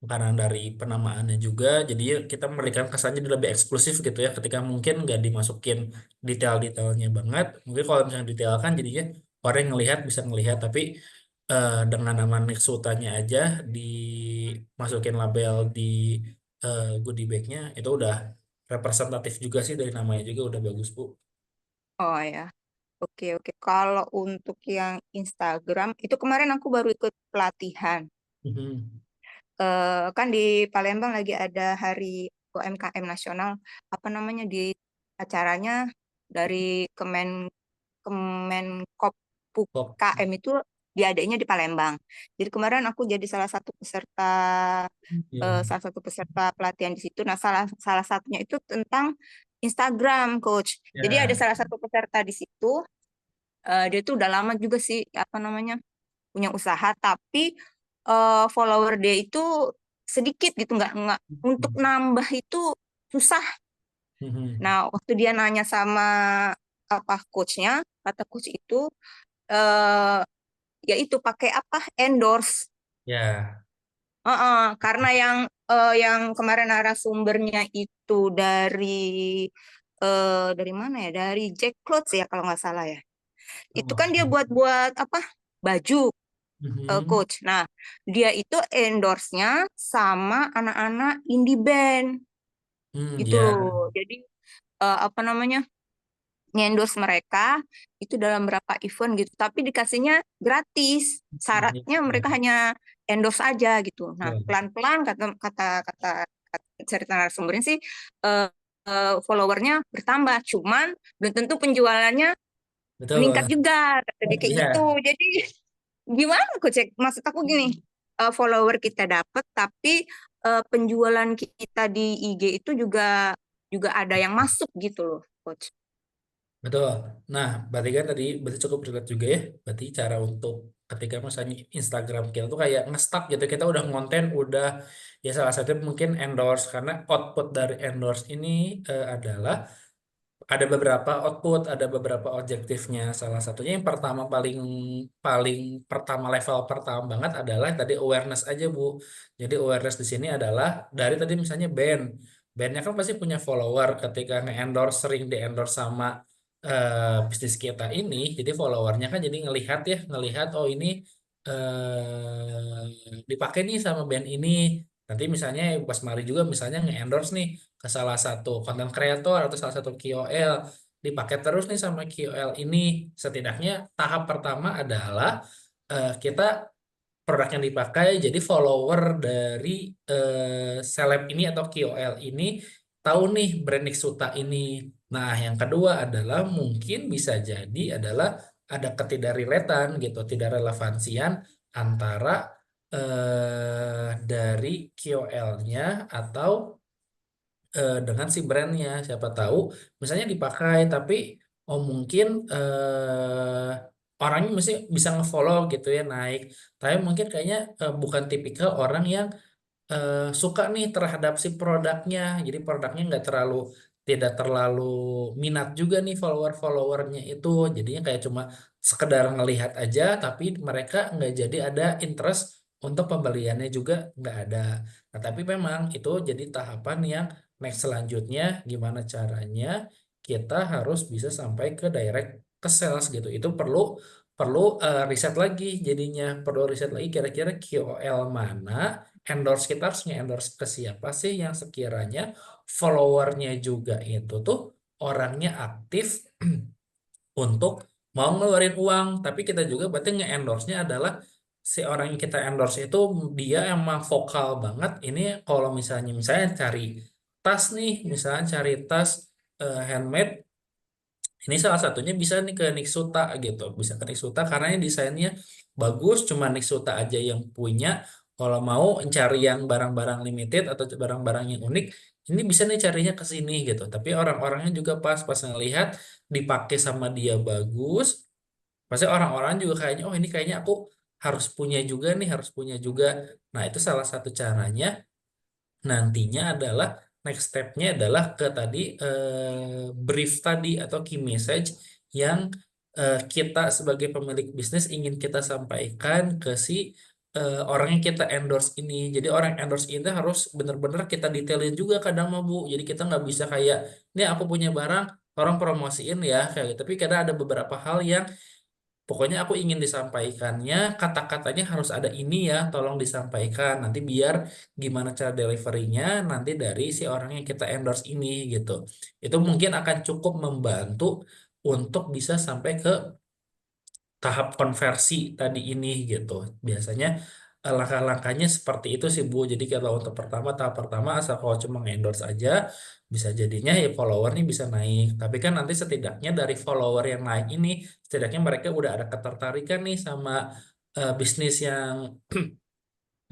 karena dari penamaannya juga jadi ya kita memberikan kesannya jadi lebih eksklusif gitu ya ketika mungkin nggak dimasukin detail-detailnya banget mungkin kalau misalnya detailkan jadinya orang yang ngelihat bisa ngelihat tapi dengan nama Nexutanya aja dimasukin label di goodie bagnya itu udah representatif juga sih dari namanya juga udah bagus Bu. Oh ya, oke oke. Kalau untuk yang Instagram itu kemarin aku baru ikut pelatihan. Mhm. Kan di Palembang lagi ada hari UMKM nasional, apa namanya di acaranya dari Kemenkop Kok UKM itu diadainnya di Palembang. Jadi kemarin aku jadi ya salah satu peserta pelatihan di situ. Nah, salah salah satunya itu tentang Instagram, Coach. Jadi ada ya. salah satu peserta di situ, dia tuh udah lama juga sih apa namanya punya usaha, tapi follower dia itu sedikit gitu, nggak untuk nambah itu susah. Mhm. Nah, waktu dia nanya sama apa coachnya, kata coach itu eh ya itu pakai apa endorse. Ya. Karena yang kemarin narasumbernya itu dari mana ya? Dari Jack Clothes ya kalau nggak salah ya. Itu kan dia Oh. buat apa? Baju, Mhm. coach. Nah, dia itu endorse-nya sama anak-anak indie band gitu Ya. loh. Jadi apa namanya? Endorse mereka itu dalam berapa event gitu, tapi dikasihnya gratis. Syaratnya mereka hanya endorse aja gitu. Nah, Ya. pelan-pelan kata kata kata, cerita narasumbernya sih eh, followernya bertambah, cuman belum tentu penjualannya meningkat Betul. juga kata dia kayak gitu. Iya. Jadi gimana aku cek? Maksud aku gini, follower kita dapat, tapi penjualan kita di IG itu juga juga ada yang masuk gitu loh, coach. Betul. Nah, berarti kan tadi berarti cukup relate juga ya. Berarti cara untuk ketika misalnya Instagram kita tuh kayak nge-stuck gitu. Kita udah ngonten, udah ya salah satu mungkin endorse. Karena output dari endorse ini adalah ada beberapa output, ada beberapa objektifnya. Salah satunya yang pertama paling paling pertama level pertama banget adalah tadi awareness aja Bu. Jadi awareness di sini adalah dari tadi misalnya band. Bandnya kan pasti punya follower ketika nge-endorse sering di-endorse sama bisnis kita ini. Jadi followernya kan jadi ngelihat ya, ngelihat oh ini dipakai nih sama band ini. Nanti misalnya pas Mari juga misalnya nge-endorse nih ke salah satu konten kreator atau salah satu KOL dipakai terus nih sama KOL ini setidaknya tahap pertama adalah kita produk yang dipakai jadi follower dari seleb ini atau KOL ini tahu nih brand Nixuta ini. Nah, yang kedua adalah mungkin bisa jadi adalah ada ketidakrelatean gitu, tidak relevansian antara dari KOL-nya atau dengan si brandnya siapa tahu misalnya dipakai tapi oh mungkin orangnya mesti bisa ngefollow gitu ya naik tapi mungkin kayaknya bukan tipikal orang yang suka nih terhadap si produknya jadi produknya nggak terlalu tidak terlalu minat juga nih follower-followernya itu jadinya kayak cuma sekedar ngelihat aja tapi mereka nggak jadi ada interest untuk pembeliannya juga nggak ada. Nah, tapi memang itu jadi tahapan yang next selanjutnya gimana caranya kita harus bisa sampai ke direct ke sales gitu. Itu perlu perlu riset lagi jadinya perlu riset lagi kira-kira KOL mana endorse kita harus nge-endorse ke siapa sih yang sekiranya followernya juga itu tuh orangnya aktif untuk mau ngeluarin uang, tapi kita juga berarti nge-endorse-nya adalah si orang yang kita endorse itu dia emang vokal banget. Ini kalau misalnya cari tas nih, misalnya cari tas handmade, ini salah satunya bisa nih ke Nixuta gitu, bisa ke Nixuta karena ini desainnya bagus, cuma Nixuta aja yang punya. Kalau mau cari yang barang-barang limited atau barang-barang yang unik, ini bisa nih carinya ke sini gitu. Tapi orang-orangnya juga pas ngelihat dipakai sama dia bagus, pasti orang-orang juga kayaknya, oh ini kayaknya aku harus punya juga nih, harus punya juga. Nah, itu salah satu caranya. Nantinya adalah next step-nya adalah ke tadi brief tadi atau key message yang kita sebagai pemilik bisnis ingin kita sampaikan ke si orang yang kita endorse ini. Jadi orang endorse ini harus benar-benar kita detailin juga kadang mah Bu. Jadi kita nggak bisa kayak, ini aku punya barang, orang promosiin ya kayak gitu. Tapi kadang ada beberapa hal yang pokoknya aku ingin disampaikannya, kata-katanya harus ada ini ya, tolong disampaikan. Nanti biar gimana cara deliverynya nanti dari si orang yang kita endorse ini gitu. Itu mungkin akan cukup membantu untuk bisa sampai ke tahap konversi tadi ini gitu. Biasanya langkah-langkahnya seperti itu sih Bu. Jadi kalau untuk tahap pertama asal kalau cuma endorse aja bisa jadinya ya followernya bisa naik. Tapi kan nanti setidaknya dari follower yang naik ini setidaknya mereka udah ada ketertarikan nih sama bisnis yang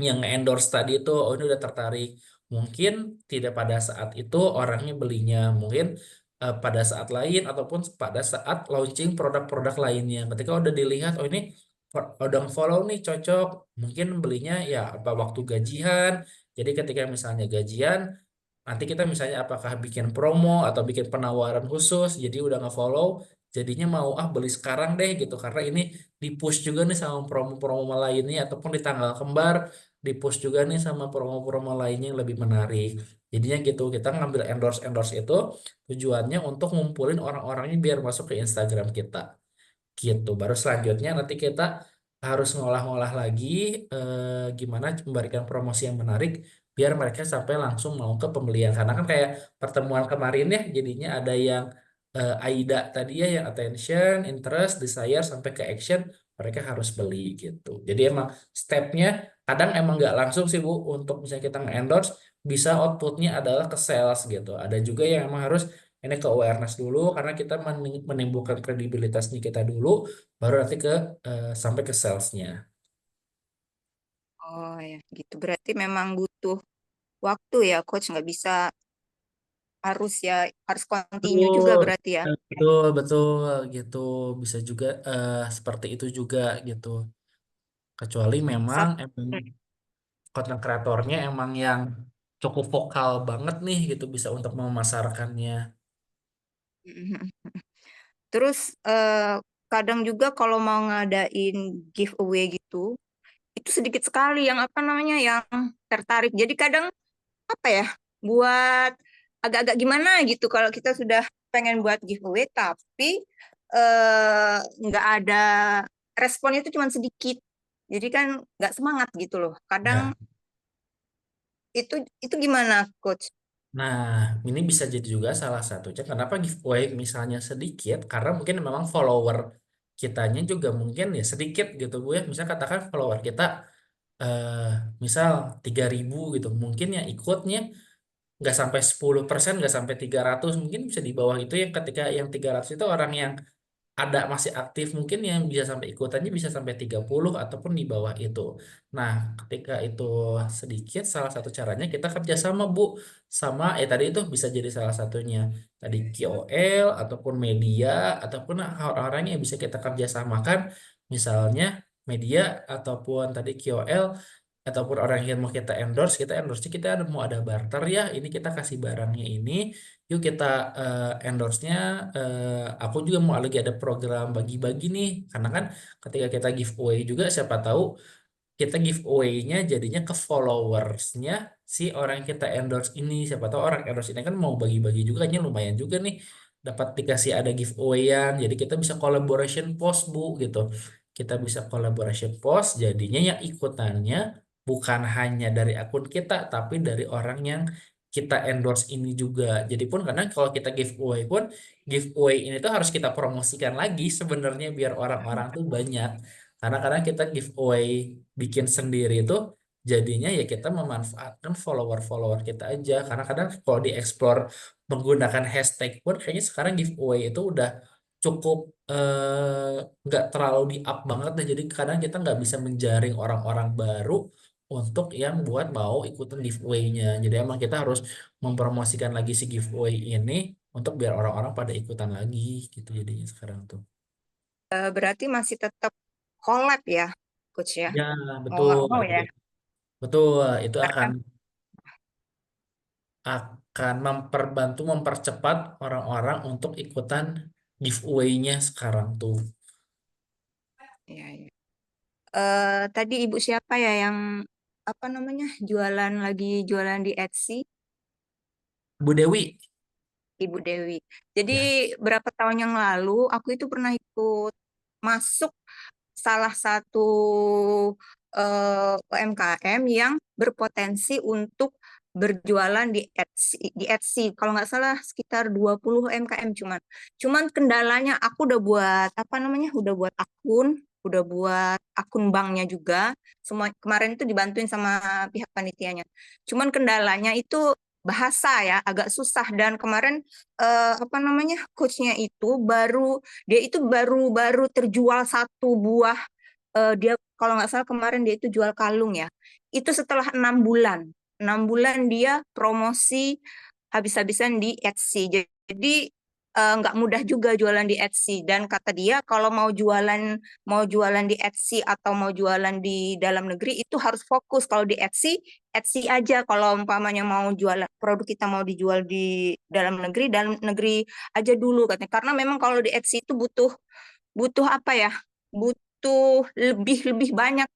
endorse tadi itu, oh ini udah tertarik. Mungkin tidak pada saat itu orangnya belinya, mungkin pada saat lain ataupun pada saat launching produk-produk lainnya. Ketika udah dilihat, oh ini udah follow nih cocok, mungkin belinya ya apa waktu gajian. Jadi ketika misalnya gajian, nanti kita misalnya apakah bikin promo atau bikin penawaran khusus, jadi udah nge-follow, jadinya mau beli sekarang deh gitu karena ini di-push juga nih sama promo-promo lainnya ataupun di tanggal kembar di-push juga nih sama promo-promo lainnya yang lebih menarik. Jadinya gitu kita ngambil endorse itu tujuannya untuk ngumpulin orang-orangnya biar masuk ke Instagram kita gitu. Baru selanjutnya nanti kita harus ngolah-ngolah lagi gimana memberikan promosi yang menarik biar mereka sampai langsung mau ke pembelian. Karena kan kayak pertemuan kemarin ya, jadinya ada yang AIDA tadi ya, yang attention, interest, desire sampai ke action, mereka harus beli gitu. Jadi emang stepnya kadang emang nggak langsung sih Bu untuk misalnya kita nge-endorse, bisa outputnya adalah ke sales gitu. Ada juga yang emang harus ini ke awareness dulu karena kita menimbulkan kredibilitasnya kita dulu, baru nanti ke sampai ke salesnya. Oh ya, gitu. Berarti memang butuh waktu ya, coach. Nggak bisa harus continue juga Betul, berarti ya. betul, betul gitu. Bisa juga seperti itu juga gitu. Kecuali memang Sat- emang konten kreatornya emang yang cukup vokal banget nih gitu bisa untuk memasarkannya. Terus kadang juga kalau mau ngadain giveaway gitu, itu sedikit sekali yang apa namanya yang tertarik. Jadi kadang apa ya buat agak-agak gimana gitu kalau kita sudah pengen buat giveaway tapi nggak ada responnya itu cuma sedikit. Jadi kan nggak semangat gitu loh. Kadang Ya. itu gimana coach? Nah, ini bisa jadi juga salah satunya kenapa giveaway misalnya sedikit, karena mungkin memang follower kitanya juga mungkin ya sedikit gitu Bu ya. Misal katakan follower kita eh, misal 3.000 gitu, mungkin yang ikutnya nggak sampai 10%, nggak sampai 300, mungkin bisa di bawah itu yang ketika yang 300 itu orang yang ada masih aktif mungkin yang bisa sampai ikutannya bisa sampai 30 ataupun di bawah itu. Nah, ketika itu sedikit, salah satu caranya kita kerjasama Bu sama tadi itu bisa jadi salah satunya tadi KOL ataupun media ataupun orang-orang yang bisa kita kerjasamakan misalnya media ataupun tadi KOL ataupun orang yang mau kita endorse kita ada mau ada barter ya ini kita kasih barangnya ini yuk kita endorse-nya aku juga mau lagi ada program bagi-bagi nih karena kan ketika kita giveaway juga siapa tahu kita giveaway-nya jadinya ke followersnya si orang yang kita endorse ini siapa tahu orang endorse ini kan mau bagi-bagi juga nya lumayan juga nih dapat dikasih ada giveaway-an jadi kita bisa collaboration post Bu gitu kita bisa collaboration post jadinya yang ikutannya bukan hanya dari akun kita tapi dari orang yang kita endorse ini juga. Jadi pun karena kalau kita giveaway pun, giveaway ini tuh harus kita promosikan lagi sebenarnya biar orang-orang tuh banyak. Karena kadang kita giveaway bikin sendiri itu jadinya ya kita memanfaatkan follower-follower kita aja. Karena kadang kalau di-explore menggunakan hashtag pun kayaknya sekarang giveaway itu udah cukup nggak terlalu di-up banget deh. Jadi kadang kita nggak bisa menjaring orang-orang baru untuk yang buat mau ikutan giveaway-nya. Jadi emang kita harus mempromosikan lagi si giveaway ini untuk biar orang-orang pada ikutan lagi gitu jadinya sekarang tuh. Berarti masih tetap collab ya, Coach ya? Ya, Mau nggak betul. mau ya? Betul, itu akan Karena akan mempercepat orang-orang untuk ikutan giveaway-nya sekarang tuh. ya, ya. Tadi ibu siapa ya yang apa namanya lagi jualan di Etsy? Bu Dewi, Ibu Dewi. Jadi ya. berapa tahun yang lalu aku itu pernah ikut masuk salah satu UMKM yang berpotensi untuk berjualan di Etsy. Di Etsy. Kalau nggak salah sekitar 20 UMKM cuman kendalanya aku udah buat apa namanya? Udah buat akun, udah buat akun banknya juga. Semua kemarin itu dibantuin sama pihak panitianya. Cuman kendalanya itu bahasa ya, agak susah. Dan kemarin apa namanya, coachnya itu dia itu baru terjual satu buah, dia kalau nggak salah kemarin dia itu jual kalung ya, itu setelah 6 bulan dia promosi habis-habisan di Etsy. Jadi nggak mudah juga jualan di Etsy. Dan kata dia kalau mau jualan di Etsy atau mau jualan di dalam negeri itu harus fokus. Kalau di Etsy aja. Kalau umpamanya mau jualan produk kita mau dijual di dalam negeri aja dulu katanya. Karena memang kalau di Etsy itu butuh apa ya? Butuh lebih banyak,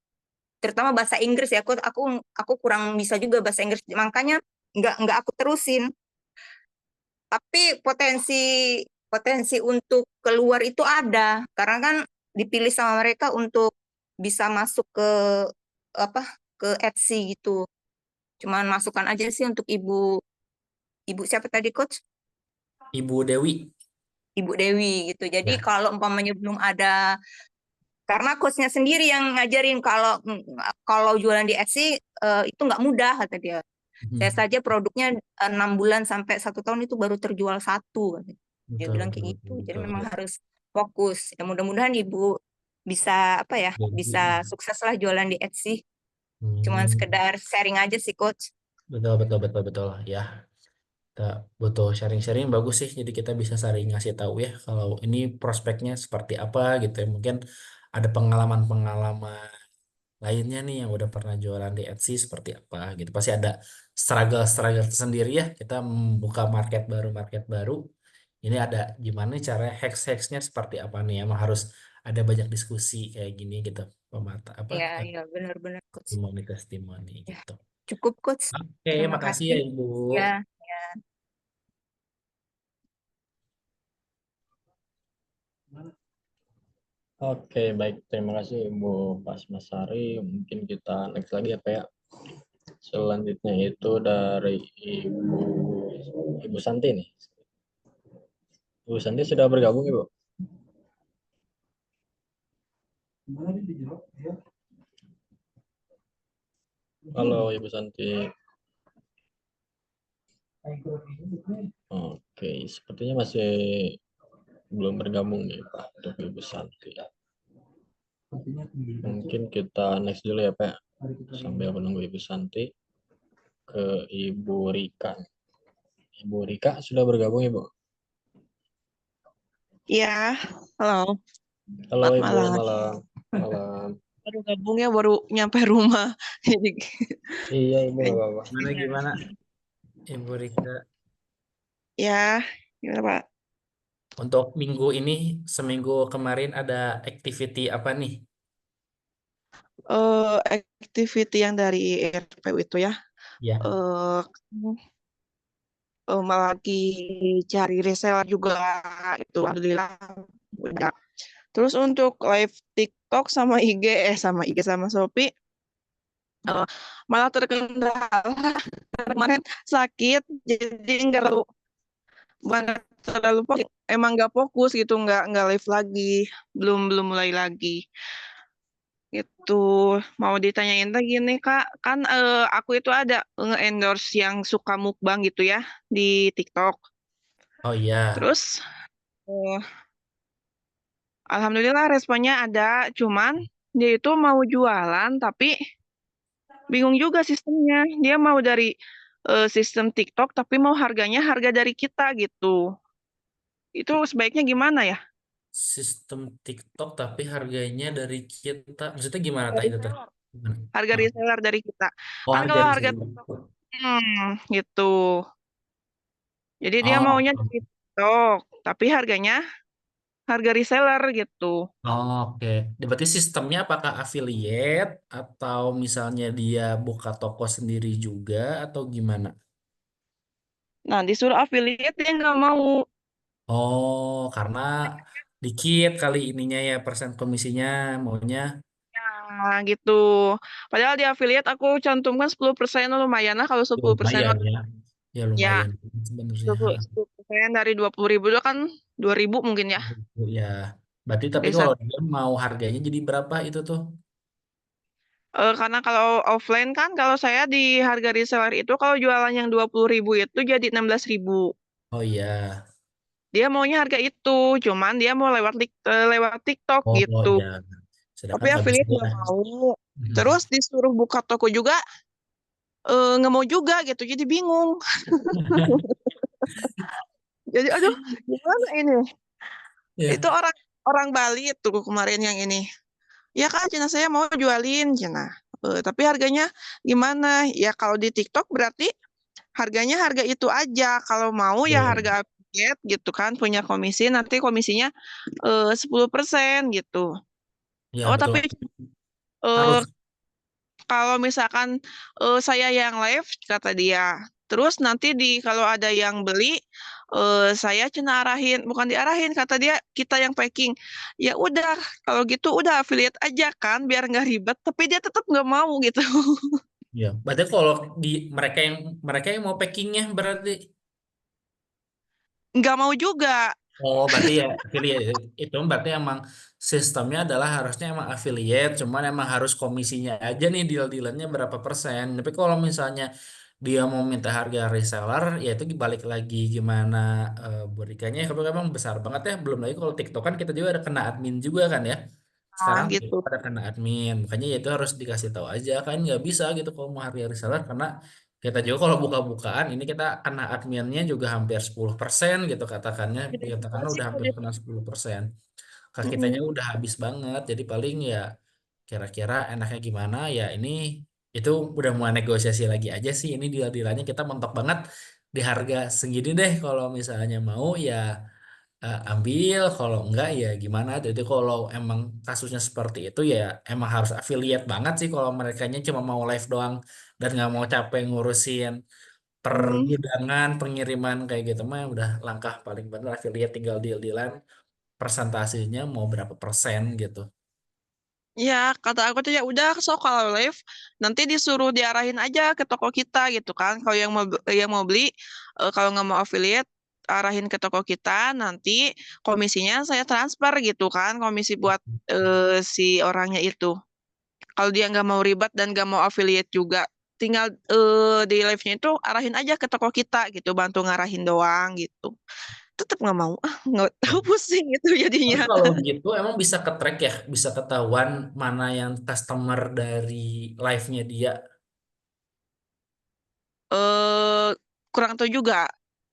terutama bahasa Inggris ya. Aku kurang bisa juga bahasa Inggris, makanya nggak aku terusin. Tapi potensi untuk keluar itu ada, karena kan dipilih sama mereka untuk bisa masuk ke apa, ke Etsy gitu. Cuman masukan aja sih untuk ibu siapa tadi, Coach? Ibu Dewi. Ibu Dewi gitu. Jadi Ya. kalau umpamanya belum ada, karena coachnya sendiri yang ngajarin kalau jualan di Etsy itu nggak mudah kata dia. Saya saja produknya 6 bulan sampai 1 tahun itu baru terjual satu. Dia Betul, bilang betul, kayak betul, gitu. Jadi betul, memang ya. harus fokus. Ya mudah-mudahan ibu bisa apa ya, bisa sukses lah jualan di Etsy. Cuman Hmm, sekedar sharing aja sih, Coach. betul, betul, betul, betul. Ya, kita butuh sharing-sharing bagus sih. Jadi kita bisa saling ngasih tahu ya kalau ini prospeknya seperti apa gitu ya. Mungkin ada pengalaman-pengalaman lainnya nih yang udah pernah jualan di Etsy seperti apa gitu. Pasti ada struggle-struggle tersendiri ya. Kita membuka market baru. Ini ada gimana nih cara hacks-hacksnya seperti apa nih. Emang harus ada banyak diskusi kayak gini gitu. Pemata apa Ya, ya benar-benar, Coach. testimoni Ya, gitu. cukup, Coach. Oke, Terima makasih ya kasih. Ibu. Ya. Oke, baik. Terima kasih Ibu Pasmasari. Mungkin kita next lagi apa ya? Selanjutnya itu dari Ibu Santi nih. Ibu Santi sudah bergabung, Ibu? Halo Ibu Santi. Oke, sepertinya masih belum bergabung nih Pak untuk Ibu Santi. Mungkin kita next dulu ya Pak, sambil menunggu Ibu Santi ke Ibu Rika. Ibu Rika sudah bergabung Ibu? Iya, halo. Halo Selamat Ibu, malam. malam. Baru gabungnya baru nyampe rumah. Jadi Iya Ibu, nggak apa-apa. Gimana Ibu Rika? ya, gimana Pak? Untuk minggu ini, seminggu kemarin ada activity apa nih? Activity yang dari RPU itu ya. Ya. Eh lagi cari reseller juga itu alhamdulillah udah. Terus untuk live TikTok sama IG sama Shopee eh, malah terkendala kemarin sakit, jadi nggak terlalu bukan nggak terlalu fokus, emang nggak fokus gitu, nggak live lagi, belum belum mulai lagi. Itu mau ditanyain lagi nih Kak, kan aku itu ada nge-endorse yang suka mukbang gitu ya di TikTok. Oh iya. Terus eh, alhamdulillah responnya ada, cuman dia itu mau jualan tapi bingung juga sistemnya. Dia mau dari sistem TikTok tapi mau harganya harga dari kita gitu. Itu sebaiknya gimana ya? Sistem TikTok tapi harganya dari kita. Maksudnya gimana tah Dari itu teh? seller. Gimana? Harga Oh, reseller dari kita. oh Kan harga kalau harga reseller. TikTok, gitu. Jadi dia Oh, maunya dari TikTok, tapi harganya harga reseller gitu. oh, oke. Berarti sistemnya apakah affiliate atau misalnya dia buka toko sendiri juga atau gimana? Nah, disuruh affiliate dia nggak mau. Oh, karena dikit kali ininya ya persen komisinya maunya. Nah, gitu. Padahal di affiliate aku cantumkan 10% lumayan lah kalau 10% Lumayan ya. Ya ya lumayan sebenarnya. 10% dari 20.000 itu kan 2.000 mungkin ya. Ya. Berarti tapi Bisa. kalau dia mau harganya jadi berapa itu tuh? Karena kalau offline kan kalau saya di harga reseller itu kalau jualan yang 20.000 itu jadi 16.000. Oh iya. Dia maunya harga itu, cuman dia mau lewat TikTok Oh, oh gitu. iya. Tapi Sedangkan nggak bisa affiliate ya. nggak mau. Hmm. Terus disuruh buka toko juga nggak mau juga gitu. Jadi bingung. Jadi aduh gimana ini? Ya. Itu orang orang Bali itu kemarin yang ini. Ya kan Cina saya mau jualin Cina. Tapi harganya gimana? Ya kalau di TikTok berarti harganya harga itu aja. Kalau mau ya Betul. harga affiliate gitu kan punya komisi nanti komisinya 10% gitu. Ya Oh betul. tapi eh, Harus. kalau misalkan saya yang live kata dia, terus nanti kalau ada yang beli saya cina arahin, bukan diarahin kata dia kita yang packing. Ya udah kalau gitu udah affiliate aja kan biar nggak ribet. Tapi dia tetap nggak mau gitu, Ya. Berarti kalau di mereka yang mau packingnya berarti. nggak mau juga. Oh, berarti ya affiliate itu berarti emang sistemnya adalah harusnya emang affiliate, cuman emang harus komisinya aja nih deal-dealannya berapa persen. Tapi kalau misalnya dia mau minta harga reseller, ya itu balik lagi gimana berikannya. Kalau emang besar banget ya, belum lagi kalau TikTok kan kita juga ada kena admin juga kan ya. Nah Sekarang gitu. ada kena admin, makanya ya itu harus dikasih tahu aja kan nggak bisa gitu kalau mau harga reseller karena kita juga kalau buka-bukaan ini kita kena adminnya juga hampir 10% gitu katakannya Gede dikatakannya udah resiko hampir dia. kena 10%. Kak kitanya Mm-mm. udah habis banget jadi paling ya kira-kira enaknya gimana ya ini itu udah mulai negosiasi lagi aja sih ini deal-dealannya kita mentok banget di harga segini deh kalau misalnya mau ya ambil kalau enggak ya gimana jadi kalau emang kasusnya seperti itu ya emang harus affiliate banget sih kalau merekanya cuma mau live doang dan nggak mau capek ngurusin Hmm. pergudangan pengiriman kayak gitu mah udah langkah paling benar affiliate tinggal deal-dealan persentasenya mau berapa persen gitu. Ya, kata aku tuh ya udah so kalau live nanti disuruh diarahin aja ke toko kita gitu kan. Kalau yang mau beli kalau nggak mau affiliate arahin ke toko kita nanti komisinya saya transfer gitu kan. Komisi buat si orangnya itu. Kalau dia nggak mau ribet dan nggak mau affiliate juga tinggal di live-nya itu arahin aja ke toko kita gitu, bantu ngarahin doang gitu. Tetap nggak mau, nggak tahu pusing itu Tapi jadinya. kalau gitu emang bisa ke track ya, bisa ketahuan mana yang customer dari live-nya dia. eh Kurang tahu juga.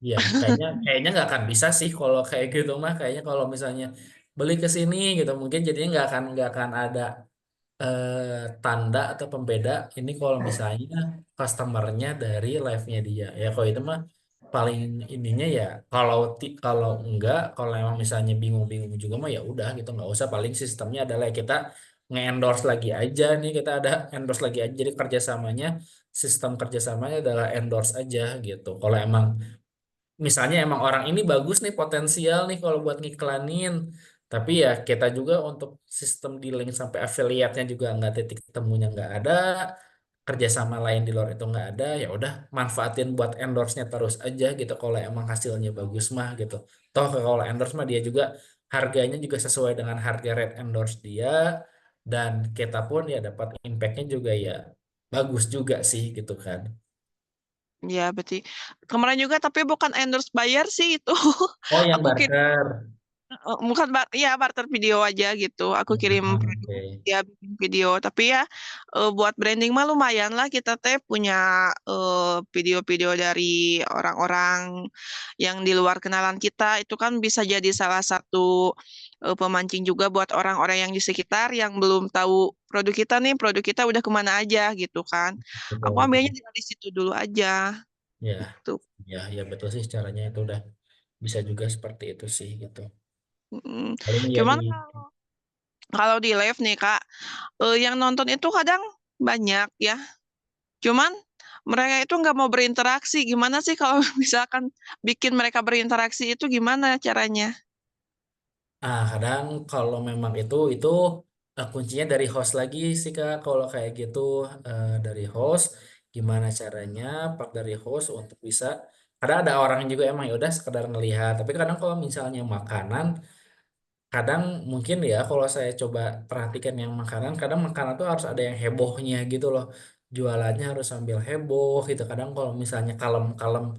Ya, kayaknya kayaknya nggak akan bisa sih kalau kayak gitu mah. Kayaknya kalau misalnya beli ke sini gitu, mungkin jadinya nggak akan ada tanda atau pembeda. Ini kalau misalnya customernya dari live-nya dia. Ya kalau itu mah paling ininya ya. Kalau enggak, kalau emang misalnya bingung-bingung juga mah ya udah gitu nggak usah. Paling sistemnya adalah kita nge-endorse lagi aja nih kita ada endorse lagi aja. Jadi kerjasamanya sistem kerjasamanya adalah endorse aja gitu. Kalau emang misalnya emang orang ini bagus nih potensial nih kalau buat ngiklanin tapi ya kita juga untuk sistem di link sampai affiliate-nya juga nggak titik temunya nggak ada kerjasama lain di luar itu nggak ada, ya udah manfaatin buat endorse-nya terus aja gitu. Kalau emang hasilnya bagus mah gitu. Toh kalau endorse mah dia juga harganya juga sesuai dengan harga rate endorse dia, dan kita pun ya dapat impact-nya juga ya bagus juga sih gitu kan. Ya, berarti kemarin juga tapi bukan endorse bayar sih itu. Oh, yang Aku kirim barter. bukan ya barter video aja gitu. Aku kirim Ah, produk oke. dia bikin video. Tapi ya buat branding mah lumayan lah kita teh punya video-video dari orang-orang yang di luar kenalan kita. Itu kan bisa jadi salah satu pemancing juga buat orang-orang yang di sekitar yang belum tahu produk kita udah kemana aja gitu kan. Betul, Aku ambilnya betul. dari situ dulu aja Ya, gitu. ya, ya betul sih caranya itu udah bisa juga seperti itu sih gitu. Mm. Paling ya Cuman di kalau di live nih Kak, yang nonton itu kadang banyak ya. Cuman mereka itu nggak mau berinteraksi. Gimana sih kalau misalkan bikin mereka berinteraksi itu gimana caranya? kadang kalau memang itu kuncinya dari host lagi sih Kak. Kalau kayak gitu dari host gimana caranya pak dari host untuk bisa, kadang ada orang juga emang ya udah sekedar ngelihat, tapi kadang kalau misalnya makanan, kadang mungkin ya kalau saya coba perhatikan yang makanan, kadang makanan tuh harus ada yang hebohnya gitu loh, jualannya harus sambil heboh gitu. Kadang kalau misalnya kalem-kalem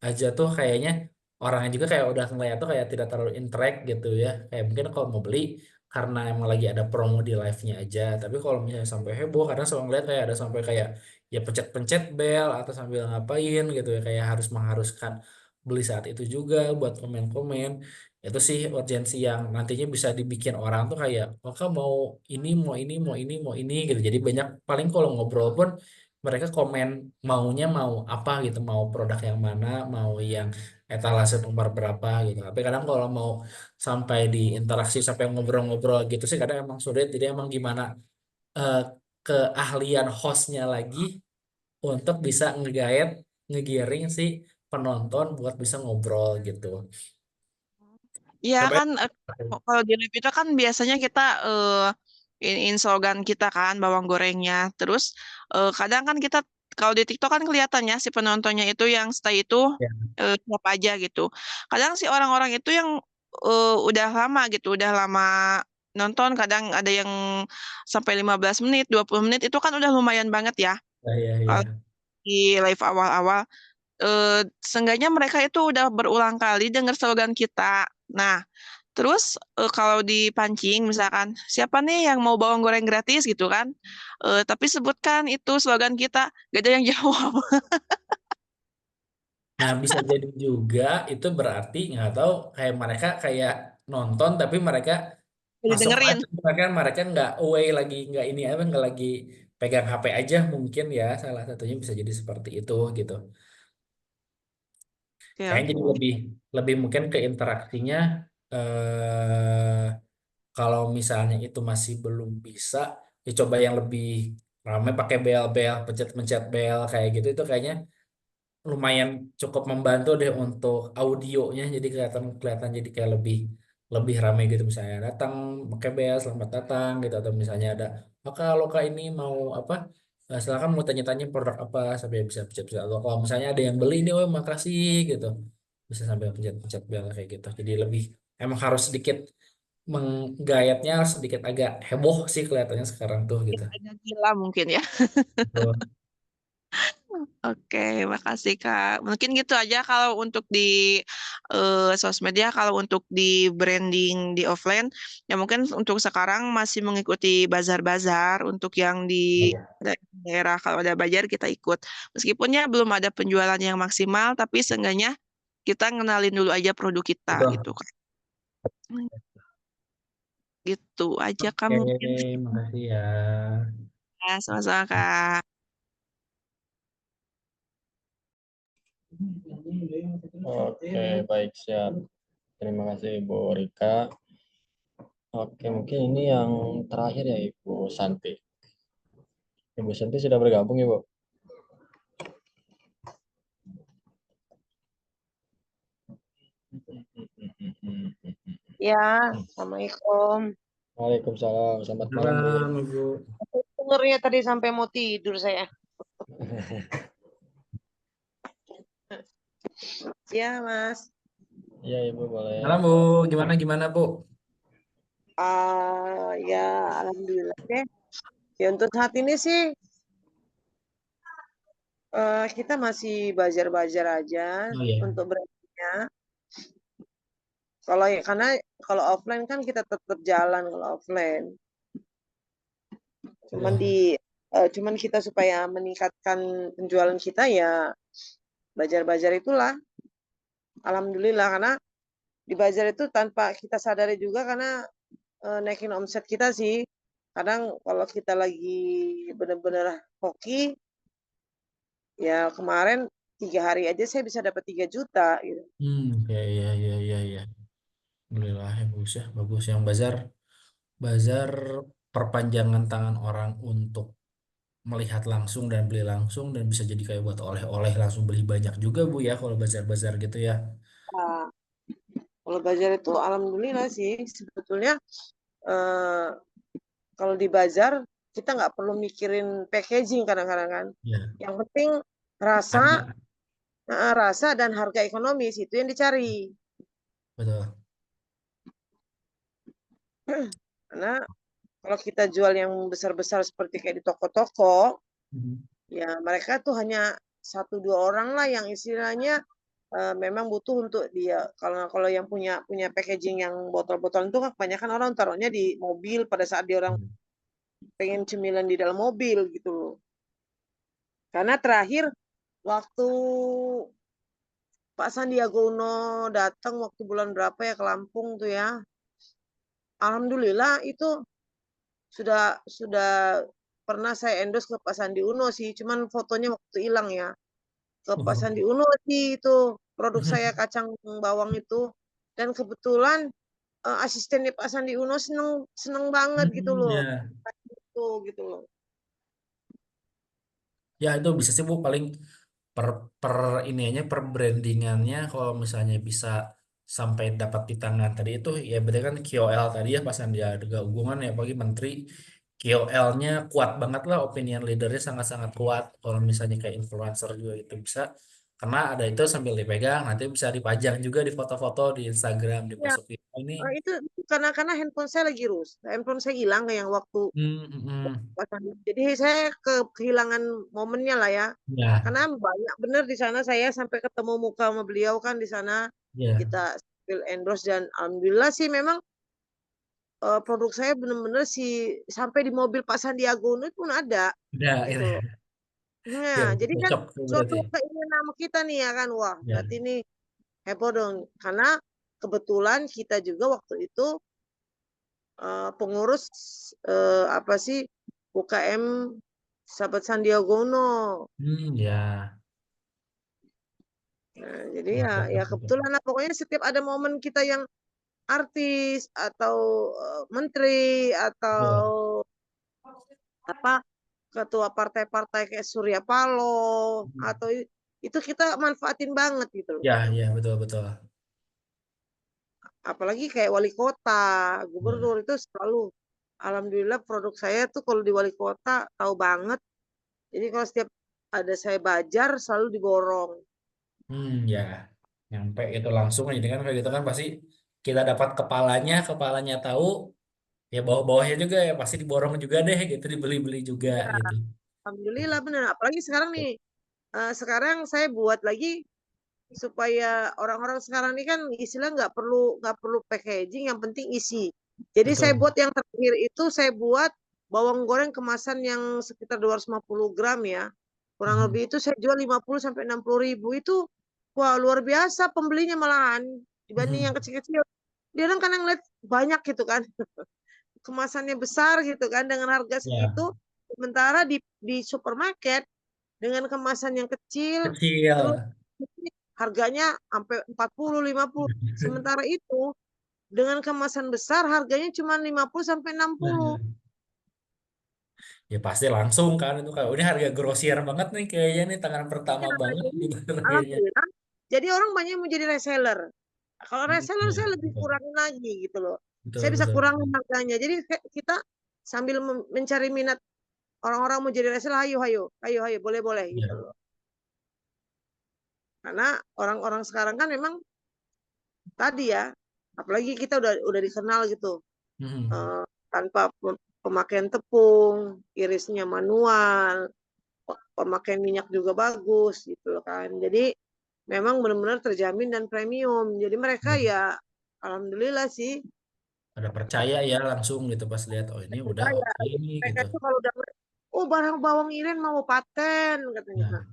aja tuh kayaknya orangnya juga kayak udah ngeliat tuh kayak tidak terlalu interact gitu ya, kayak mungkin kalau mau beli karena emang lagi ada promo di live-nya aja. Tapi kalau misalnya sampai heboh, kadang selalu ngeliat kayak ada sampai kayak ya pencet-pencet bel atau sambil ngapain gitu ya, kayak harus mengharuskan beli saat itu juga buat komen-komen. Itu sih urgensi yang nantinya bisa dibikin orang tuh kayak, oh kamu mau ini, mau ini, mau ini, mau ini gitu. Jadi banyak, paling kalau ngobrol pun mereka komen maunya mau apa gitu, mau produk yang mana, mau yang etalase nomor berapa gitu. Tapi kadang kalau mau sampai di interaksi sampai ngobrol-ngobrol gitu sih kadang emang sulit. Jadi emang gimana eh, keahlian hostnya lagi untuk bisa ngegaet, ngegiring si penonton buat bisa ngobrol gitu. Ya Coba. kan kalau di live itu kan biasanya kita in slogan kita kan bawang gorengnya. Terus kadang kan kita kalau di TikTok kan kelihatannya si penontonnya itu yang stay itu Ya, siapa aja gitu. Kadang si orang-orang itu yang udah lama gitu, udah lama nonton, kadang ada yang sampai 15 menit, 20 menit itu kan udah lumayan banget ya. ya, ya, Kalau ya. di live awal-awal seenggaknya mereka itu udah berulang kali dengar slogan kita. Nah, terus kalau dipancing misalkan siapa nih yang mau bawang goreng gratis gitu kan? Tapi sebutkan itu slogan kita, gak ada yang jawab. Nah, bisa jadi juga itu berarti nggak tahu kayak mereka kayak nonton tapi mereka Jadi langsung dengerin. aja, mereka nggak away lagi, nggak ini apa, nggak lagi pegang HP aja mungkin ya, salah satunya bisa jadi seperti itu gitu. Oke, Kayaknya jadi oke. lebih lebih mungkin ke interaksinya, eh kalau misalnya itu masih belum bisa, ya coba yang lebih ramai pakai bel-bel, pencet-pencet bel kayak gitu, itu kayaknya lumayan cukup membantu deh untuk audionya, jadi kelihatan kelihatan jadi kayak lebih lebih ramai gitu. Misalnya datang pakai bel selamat datang gitu, atau misalnya ada, maka kalau kak ini mau apa, silakan mau tanya-tanya produk apa, sampai bisa pencet-pencet. Atau kalau misalnya ada yang beli ini, oh makasih gitu, bisa sampai pencet-pencet bel kayak gitu. Jadi lebih emang harus sedikit menggayatnya, harus sedikit agak heboh sih kelihatannya sekarang tuh gitu. Agak gila mungkin ya. Betul. Oke, makasih Kak. Mungkin gitu aja kalau untuk di sosmed ya. Kalau untuk di branding di offline, ya mungkin untuk sekarang masih mengikuti bazar-bazar. Untuk yang di daerah, kalau ada bazar kita ikut. Meskipun ya belum ada penjualan yang maksimal, tapi seenggaknya kita ngenalin dulu aja produk kita gitu Betul. kan. Gitu aja Kak Oke, mungkin. makasih ya. Ya, sama-sama Kak. Oke, baik, siap. Terima kasih Ibu Rika. Oke, mungkin ini yang terakhir ya Ibu Santi. Ibu Santi sudah bergabung Ibu. Ya, Assalamualaikum. Waalaikumsalam, selamat malam Bu. Malam, Ibu. Dengernya tadi sampai mau tidur saya. Ya, Mas. Iya, Ibu boleh. Malam Bu, gimana Bu? Ya, alhamdulillah deh. Ya, untuk saat ini sih kita masih belajar-belajar aja Oh iya. untuk brandingnya. Karena kalau offline kan kita tetap jalan kalau offline. Cuman cuman kita supaya meningkatkan penjualan kita ya belajar-belajar itulah. Alhamdulillah karena di bazar itu tanpa kita sadari juga karena naikin omset kita sih. Kadang kalau kita lagi benar-benar hoki, ya kemarin 3 hari aja saya bisa dapat 3 juta gitu. Ya. Alhamdulillah ya bagus ya, bagus yang bazar perpanjangan tangan orang untuk melihat langsung dan beli langsung dan bisa jadi kayak buat oleh-oleh langsung beli banyak juga Bu ya kalau bazar-bazar gitu ya. Nah, kalau bazar itu alhamdulillah sih sebetulnya eh, kalau di bazar kita nggak perlu mikirin packaging kadang-kadang kan. Ya, Yang penting rasa, ada rasa dan harga ekonomis itu yang dicari. betul. Karena kalau kita jual yang besar-besar seperti kayak di toko-toko, Mhm. ya mereka tuh hanya 1-2 orang lah yang istilahnya memang butuh untuk dia. Kalau yang punya packaging yang botol-botol itu kan kebanyakan orang taruhnya di mobil pada saat dia orang pengen cemilan di dalam mobil gitu loh. Karena terakhir waktu Pak Sandiaga Uno datang waktu bulan berapa ya ke Lampung tuh ya. Alhamdulillah itu sudah pernah saya endorse ke Pak Sandi Uno sih, cuman fotonya waktu hilang ya. Ke Pak Sandi Uno sih itu produk saya kacang bawang itu. Dan kebetulan asistennya Pak Sandi Uno seneng banget gitu loh. Ya. Gitu loh. Ya itu bisa sih Bu paling per per ininya per brandingannya kalau misalnya bisa sampai dapat di tangan tadi itu ya berarti kan KOL tadi ya pas Sandiaga hubungan ya bagi menteri KOL-nya kuat banget lah opinion leadernya sangat-sangat kuat kalau misalnya kayak influencer juga itu bisa karena ada itu sambil dipegang nanti bisa dipajang juga di foto-foto di Instagram Ya, dimasukin ini. itu karena handphone saya lagi rusak. Handphone saya hilang yang waktu Pak Sandi. Jadi saya kehilangan momennya lah ya. Ya, Karena banyak bener di sana saya sampai ketemu muka sama beliau kan di sana ya, kita sambil endorse dan alhamdulillah sih memang produk saya bener-bener sih sampai di mobil Pak Sandiaga Uno pun ada ya, gitu loh. ya, Nah, jadi kan cocok suatu berarti. keinginan nama kita nih ya kan, wah Ya. berarti ini heboh dong. Karena kebetulan kita juga waktu itu pengurus apa sih UKM Sahabat Sandiaga Uno. Ya. Nah, jadi Nah, ya cocok, cocok. kebetulan lah pokoknya setiap ada momen kita yang artis atau menteri atau Betul. apa ketua partai-partai kayak Surya Paloh atau itu kita manfaatin banget gitu loh. Ya, ya, betul, betul. Apalagi kayak wali kota, gubernur Ya. itu selalu alhamdulillah produk saya tuh kalau di wali kota tahu banget. Jadi kalau setiap ada saya bajar selalu diborong. Ya, nyampe itu langsung jadi kan kayak gitu kan pasti kita dapat kepalanya tahu, ya bawah-bawahnya juga ya pasti diborong juga deh gitu, dibeli-beli juga Ya, gitu. alhamdulillah benar. Apalagi sekarang nih, sekarang saya buat lagi supaya orang-orang sekarang ini kan istilah nggak perlu packaging, yang penting isi. Jadi saya Betul. buat yang terakhir itu saya buat bawang goreng kemasan yang sekitar 250 gram ya. Kurang lebih itu saya jual 50 sampai 60 ribu itu wah luar biasa pembelinya malahan dibanding yang kecil-kecil. Dia kan kadang ngeliat banyak gitu kan. Kemasannya besar gitu kan dengan harga Ya, segitu. Sementara di supermarket dengan kemasan yang kecil terus kecil. harganya sampai 40 50. Sementara itu dengan kemasan besar harganya cuma 50 sampai 60. Ya pasti langsung kan itu kayak ini harga grosier banget nih kayaknya nih tangan pertama Iya, banget jadi gitu harganya. alhamdulillah. Jadi orang banyak yang mau jadi reseller. Kalau reseller Ya, saya lebih betul, kurangin lagi gitu loh. betul, Saya bisa betul, kurangin betul. harganya. Jadi kita sambil mencari minat orang-orang mau jadi reseller, ayo, boleh gitu Ya. loh. Karena orang-orang sekarang kan memang tadi ya, apalagi kita udah dikenal gitu, Mhm. tanpa pemakaian tepung, irisnya manual, pemakaian minyak juga bagus gitu loh kan. Jadi memang benar-benar terjamin dan premium. Jadi mereka ya alhamdulillah sih Ada percaya ya langsung gitu pas lihat oh ini udah percaya. oke nih Mereka gitu. tuh kalau udah oh barang bawang Iren mau paten katanya. Nah, Nah,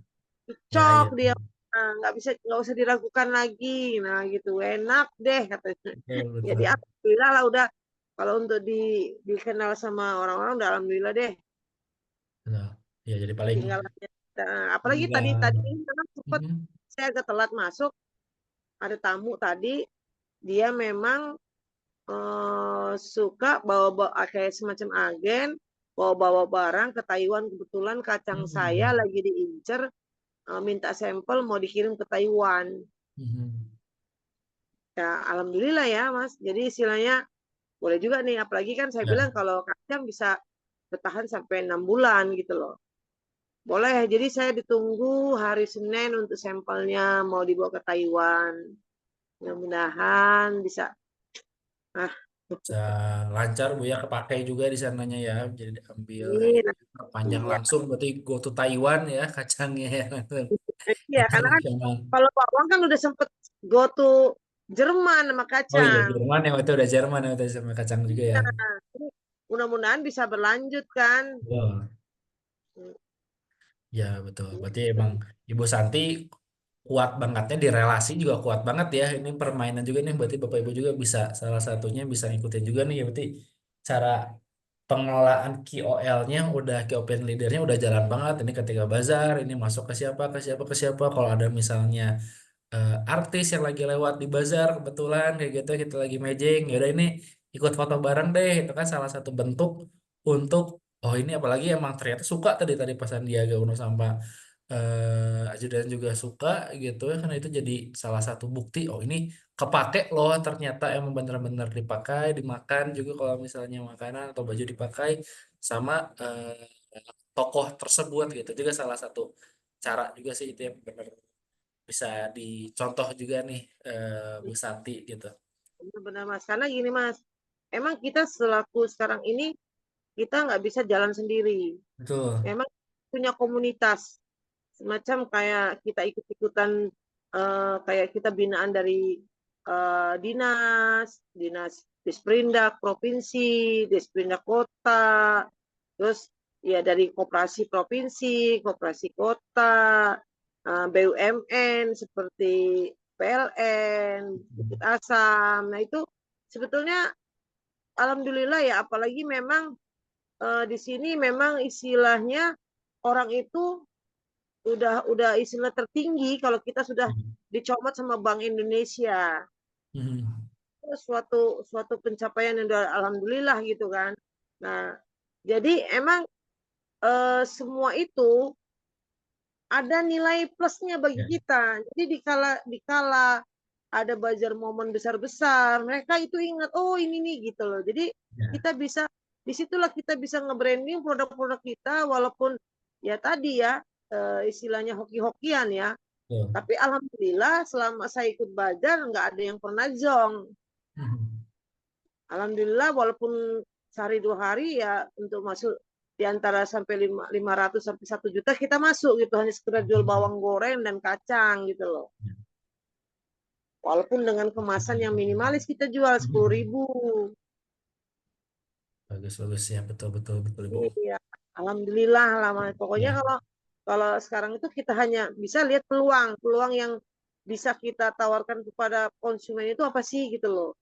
ya cocok ya. dia. Nah, nggak usah diragukan lagi. Nah, gitu enak deh katanya. Betul Jadi betul. alhamdulillah lah udah kalau untuk dikenal sama orang-orang udah alhamdulillah deh. Betul. Ya jadi paling Tinggal aja. Nah, apalagi tadi tinggal. ini memang sempat Mhm. saya agak telat masuk. Ada tamu tadi dia memang suka bawa kayak semacam agen bawa barang ke Taiwan. Kebetulan kacang saya Mhm. lagi diincer, minta sampel mau dikirim ke Taiwan. Mhm. Ya alhamdulillah ya Mas. Jadi istilahnya boleh juga nih. Apalagi kan saya bilang Ya. kalau kacang bisa bertahan sampai 6 bulan gitu loh. Boleh. Jadi saya ditunggu hari Senin untuk sampelnya mau dibawa ke Taiwan. Mudah-mudahan bisa. Nah, Bisa lancar Bu ya kepakai juga di sananya ya. Jadi diambil kayak ini gitu. Panjang iya. langsung berarti go to Taiwan ya kacangnya ya. Iya, karena kan Internasional. kalau bawang kan udah sempet go to Jerman sama Oh iya kacang. Jerman ya itu udah Jerman ya itu sama kacang juga ya. Nah, ini mudah-mudahan bisa berlanjut kan. Betul. Ya betul. Berarti emang Ibu Santi kuat bangetnya di relasi juga kuat banget ya. Ini permainan juga nih. Berarti Bapak Ibu juga bisa salah satunya bisa ngikutin juga nih. Ya berarti cara pengelolaan KOL-nya udah key opinion leader-nya udah jalan banget. Ini ketika bazar, ini masuk ke siapa, ke siapa, ke siapa. Kalau ada misalnya artis yang lagi lewat di bazar kebetulan kayak gitu kita lagi mejeng ya udah ini ikut foto bareng deh itu kan salah satu bentuk untuk oh ini apalagi emang ternyata suka tadi tadi pas Sandiaga Uno sama ajudan juga suka gitu ya kan itu jadi salah satu bukti oh ini kepake loh ternyata emang bener-bener dipakai dimakan juga kalau misalnya makanan atau baju dipakai sama tokoh tersebut gitu juga salah satu cara juga sih itu yang bener bisa dicontoh juga nih Bu Santi gitu. Benar-benar Mas. Karena gini Mas, emang kita selaku sekarang ini kita nggak bisa jalan sendiri. Betul. Memang punya komunitas semacam kayak kita ikut-ikutan kayak kita binaan dari dinas Disperindak provinsi, Disperindak kota, terus ya dari koperasi provinsi, koperasi kota, BUMN seperti PLN, Bukit Asam. Nah itu sebetulnya alhamdulillah ya, apalagi memang di sini memang istilahnya orang itu udah istilah tertinggi kalau kita sudah dicomot sama Bank Indonesia. Mhm. Suatu pencapaian yang udah alhamdulillah gitu kan. Nah, jadi emang semua itu ada nilai plusnya bagi Ya. kita. Jadi dikala ada bazar momen besar-besar, mereka itu ingat oh ini nih gitu loh. Jadi Ya. kita bisa disitulah kita bisa nge-branding produk-produk kita walaupun ya tadi ya istilahnya hoki-hokian ya. Betul. Tapi alhamdulillah selama saya ikut bazar nggak ada yang pernah zong. Mhm. Alhamdulillah walaupun sehari 2 hari ya untuk masuk di antara sampai 500 sampai 1 juta kita masuk gitu hanya sekedar jual bawang goreng dan kacang gitu loh. Walaupun dengan kemasan yang minimalis kita jual 10.000. Bagus bagus ya betul betul betul Ibu. Iya, alhamdulillah lah Mas. Pokoknya Ya. kalau sekarang itu kita hanya bisa lihat peluang yang bisa kita tawarkan kepada konsumen itu apa sih gitu loh.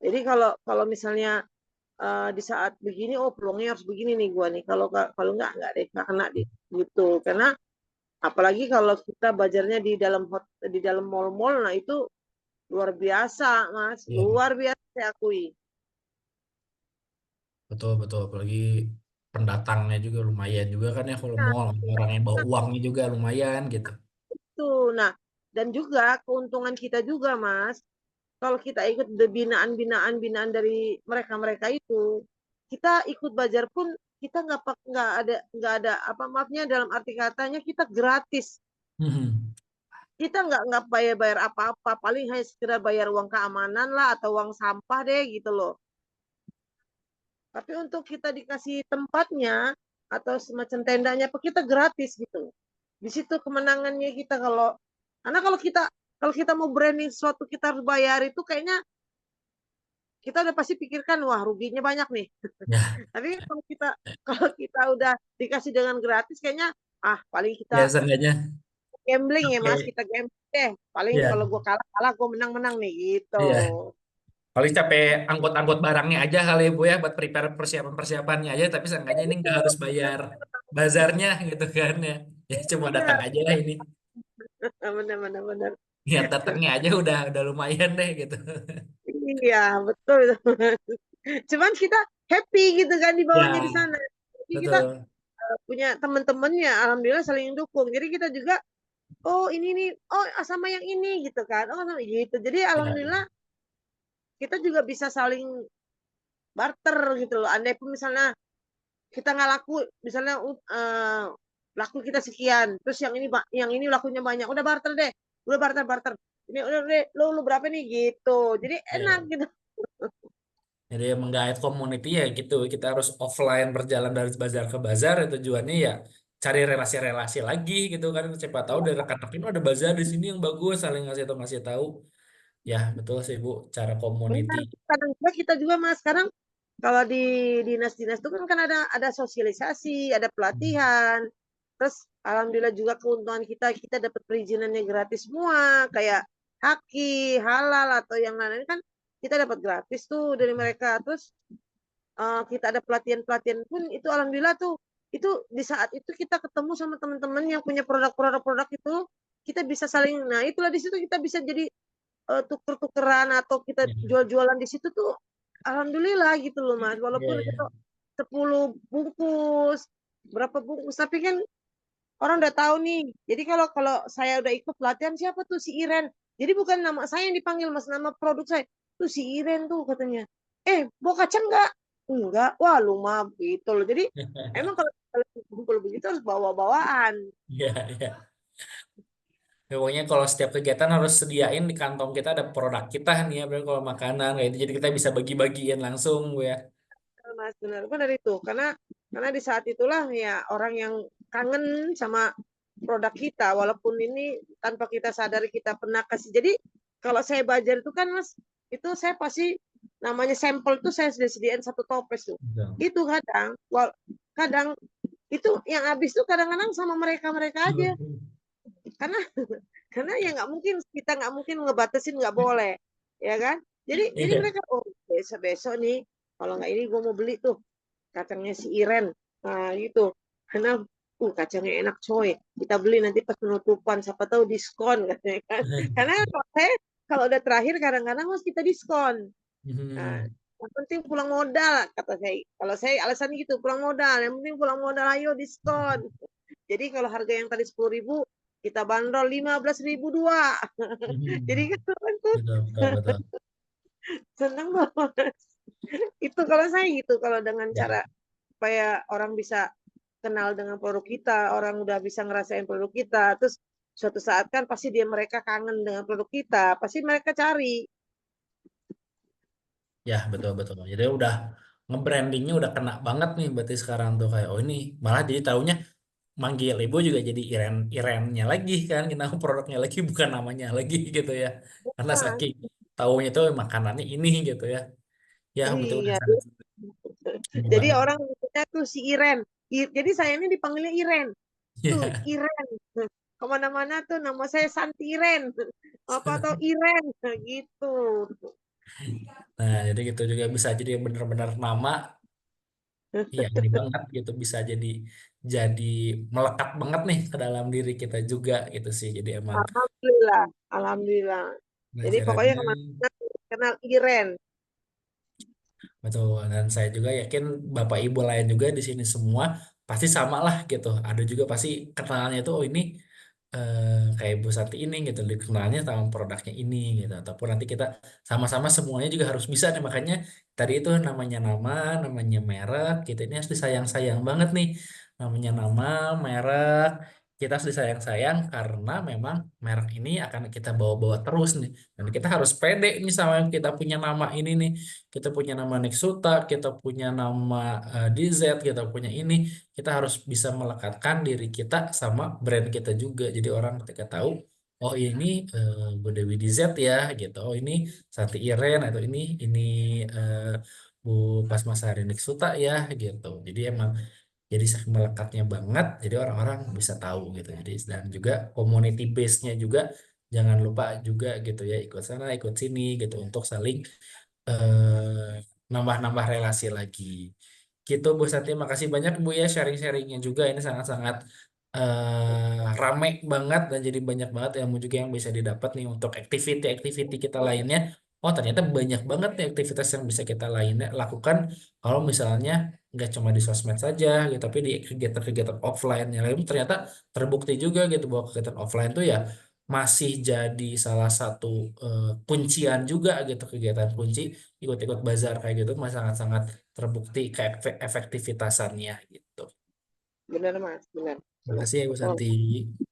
Jadi kalau misalnya di saat begini oh peluangnya harus begini nih gua nih. Kalau nggak deh nggak kena deh gitu. Karena apalagi kalau kita bazarnya di dalam mall-mall nah itu luar biasa Mas, Iya, luar biasa saya akui. betul betul apalagi pendatangnya juga lumayan juga kan ya kalau mall orang yang bawa uangnya juga lumayan gitu. Tuh, nah dan juga keuntungan kita juga Mas, kalau kita ikut binaan-binaan dari mereka-mereka itu, kita ikut Bazar pun kita nggak ada apa maafnya dalam arti katanya kita gratis. Mhm. Kita nggak bayar apa-apa, paling hanya sekedar bayar uang keamanan lah atau uang sampah deh gitu loh. Tapi untuk kita dikasih tempatnya atau semacam tendanya, kita gratis gitu. Di situ kemenangannya kita karena kalau kita mau branding sesuatu kita harus bayar itu kayaknya kita udah pasti pikirkan wah ruginya banyak nih. Ya, Tapi kalau kita udah dikasih dengan gratis kayaknya paling ya kita seenggaknya. gambling ya Mas, Oke. kita gambling deh. Paling Ya, kalau gue kalah gue menang nih gitu. iya. Paling capek angkut-angkut barangnya aja kali Bu ya, buat prepare persiapan-persiapannya aja, tapi seenggaknya ini nggak harus bayar bazarnya gitu kan ya. Ya cuma datang Iya, aja lah ini. benar. Niat datangnya aja udah lumayan deh gitu. Iya, betul. Cuman kita happy gitu kan dibawanya di Ya, sana. Jadi kita betul. punya teman-temannya, alhamdulillah saling dukung. Jadi kita juga, oh ini nih, oh sama yang ini gitu kan, oh sama gitu. Jadi Ya, alhamdulillah kita juga bisa saling barter gitu loh. Andai pun misalnya kita nggak laku, misalnya laku kita sekian, terus yang ini lakunya banyak, udah barter deh, udah barter. Ini udah deh, lu berapa nih gitu. Jadi enak ya. gitu. Jadi menggait community ya gitu. Kita harus offline berjalan dari bazar ke bazar. Ya tujuannya ya cari relasi-relasi lagi gitu kan. Siapa tahu dari rekan-rekan "Oh, ada bazar di sini yang bagus, saling ngasih tahu. Ya betul sih Bu, cara community. Benar, kadang juga kita juga Mas, sekarang kalau di dinas-dinas itu kan ada sosialisasi, ada pelatihan. Terus alhamdulillah juga keuntungan kita dapat perizinannya gratis semua, kayak haki, halal atau yang lain kan kita dapat gratis tuh dari mereka. Terus kita ada pelatihan-pelatihan pun itu alhamdulillah tuh itu di saat itu kita ketemu sama teman-teman yang punya produk itu kita bisa saling nah itulah di situ kita bisa jadi tuker-tukeran atau kita Ya, jual-jualan di situ tuh alhamdulillah gitu loh Mas ya, walaupun ya. itu 10 bungkus berapa bungkus tapi kan orang udah tahu nih jadi kalau saya udah ikut pelatihan siapa tuh si Iren jadi bukan nama saya yang dipanggil Mas nama produk saya tuh si Iren tuh katanya bawa kacang enggak wah lu mah gitu loh jadi emang kalau kumpul begitu harus bawa-bawaan. Ya, ya. Ya, pokoknya kalau setiap kegiatan harus sediain di kantong kita ada produk kita nih ya, berarti kalau makanan kayak itu jadi kita bisa bagi-bagiin langsung Bu ya. Mas benar itu karena di saat itulah ya orang yang kangen sama produk kita walaupun ini tanpa kita sadari kita pernah kasih jadi kalau saya belajar itu kan Mas itu saya pasti namanya sampel tuh saya sudah sediain satu toples tuh Betul. itu kadang itu yang habis tuh kadang-kadang sama mereka aja karena karena ya kita nggak mungkin ngebatasin nggak boleh ya kan jadi Iya. mereka besok nih kalau nggak ini gue mau beli tuh kacangnya si Iren nah gitu karena kacangnya enak coy kita beli nanti pas penutupan siapa tahu diskon katanya kan karena kalau udah terakhir kadang-kadang harus kita diskon nah, Mhm. yang penting pulang modal kata saya kalau saya alasan gitu pulang modal yang penting pulang modal ayo diskon jadi kalau harga yang tadi 10.000 kita bandrol 15.000 dua jadi Mhm. kan tuh Betul. seneng banget itu kalau saya gitu kalau dengan Ya. cara supaya orang bisa kenal dengan produk kita, orang udah bisa ngerasain produk kita, terus suatu saat kan pasti mereka kangen dengan produk kita, pasti mereka cari. Ya, betul. Jadi udah nge-brandingnya udah kena banget nih berarti sekarang tuh kayak oh ini malah jadi taunya manggil ibu juga jadi Irennya lagi kan kita produknya lagi bukan namanya lagi gitu ya. Karena Nah, saking taunya tuh makanannya ini gitu ya. Ya, betul udah iya, sangat ini jadi banget. orang nyebutnya tuh si Iren. Jadi saya ini dipanggilnya Iren. Tuh Ya. Iren. Kemana-mana tuh nama saya Santi Iren. Apa atau Iren gitu. Nah, jadi gitu juga bisa jadi benar-benar nama. Iya, ini banget gitu bisa jadi melekat banget nih ke dalam diri kita juga gitu sih. Jadi emang Alhamdulillah, alhamdulillah. Jadi pokoknya pelajarannya kemana-mana kenal Iren. betul. Dan saya juga yakin Bapak Ibu lain juga di sini semua pasti sama lah gitu. Ada juga pasti kenalnya tuh oh ini kayak Bu Santi ini gitu, dikenalnya sama produknya ini gitu, ataupun nanti kita sama-sama semuanya juga harus bisa nih, makanya tadi itu namanya nama, namanya merek gitu, ini harus disayang-sayang banget nih, namanya nama, merek, kita harus disayang-sayang karena memang merek ini akan kita bawa-bawa terus nih, dan kita harus pede nih sama yang kita punya nama ini nih, kita punya nama Nexuta, kita punya nama DZ, kita punya ini, kita harus bisa melekatkan diri kita sama brand kita juga. Jadi orang ketika tahu, oh ini Bu Dewi DZ ya, gitu. Oh ini Santi Iren, atau ini eh, Bu Pasmasari Nixuta ya, gitu. Jadi emang jadi melekatnya banget. Jadi orang-orang bisa tahu gitu. Jadi dan juga community base-nya juga jangan lupa juga gitu ya, ikut sana ikut sini gitu untuk saling eh, nambah-nambah relasi lagi. Gitu Bu Santi, makasih banyak Bu ya sharing-sharingnya juga. Ini sangat-sangat rame banget dan jadi banyak banget ilmu juga yang bisa didapat nih untuk activity-activity kita lainnya. Oh ternyata banyak banget nih aktivitas yang bisa kita lainnya lakukan kalau misalnya nggak cuma di sosmed saja gitu, tapi di kegiatan-kegiatan offline yang lain ternyata terbukti juga gitu bahwa kegiatan offline tuh ya masih jadi salah satu kuncian juga gitu, kegiatan kunci ikut-ikut bazar kayak gitu masih sangat-sangat terbukti kayak efektivitasannya gitu. Benar Mas, benar. Terima kasih ya Bu Oh, Santi.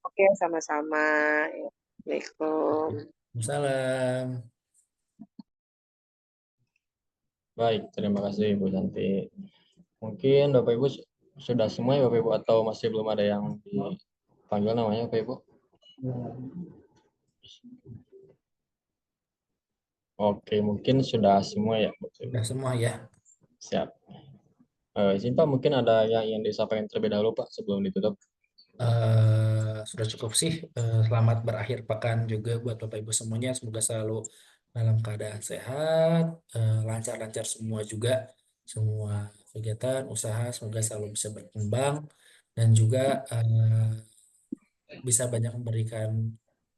oke, sama-sama. Ya. Assalamualaikum. Salam. Baik, terima kasih Bu Santi. Mungkin Bapak Ibu sudah semua ya Bapak Ibu, atau masih belum ada yang dipanggil namanya Bapak Ibu? Oke, mungkin sudah semua ya Bapak Ibu. Sudah semua ya. Siap. Izin Pak, mungkin ada yang ingin disampaikan terlebih dahulu Pak sebelum ditutup. Sudah cukup sih. Selamat berakhir pekan juga buat Bapak Ibu semuanya. Semoga selalu dalam keadaan sehat, lancar-lancar semua juga. Semua kegiatan, usaha, semoga selalu bisa berkembang dan juga bisa banyak memberikan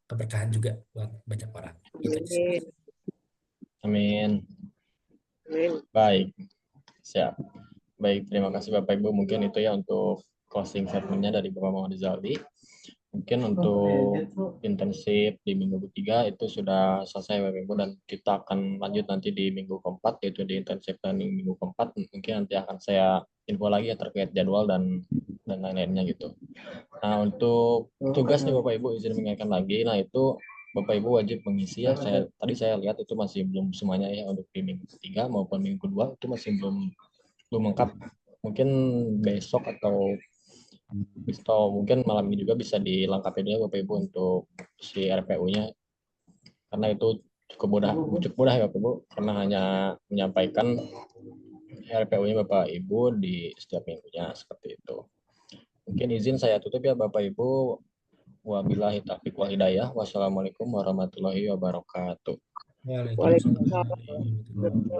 keberkahan juga buat banyak orang. Gitu aja sih. Amin. Amin. Amin. Baik, siap. Baik, terima kasih Bapak Ibu. Mungkin itu ya untuk closing statement-nya dari Bapak Muhammad Rizaldi. Mungkin untuk intensif di minggu ketiga itu sudah selesai Bapak Ibu, dan kita akan lanjut nanti di minggu keempat, yaitu di intensif planning minggu keempat. Mungkin nanti akan saya info lagi ya terkait jadwal dan lain-lainnya gitu. Nah, untuk tugas nih Bapak Ibu izin mengingatkan lagi. Nah, itu Bapak Ibu wajib mengisi ya. Tadi saya lihat itu masih belum semuanya ya, untuk di minggu ketiga maupun minggu kedua itu masih belum lengkap. Mungkin besok atau mungkin malam ini juga bisa dilengkapi dulu Bapak Ibu untuk si RPU-nya, karena itu cukup mudah ya Bapak Ibu, karena hanya menyampaikan RPU-nya Bapak Ibu di setiap minggunya seperti itu. Mungkin izin saya tutup ya Bapak Ibu. Wabillahi taufiq wal hidayah. Wassalamualaikum warahmatullahi wabarakatuh. Waalaikumsalam. Waalaikumsalam.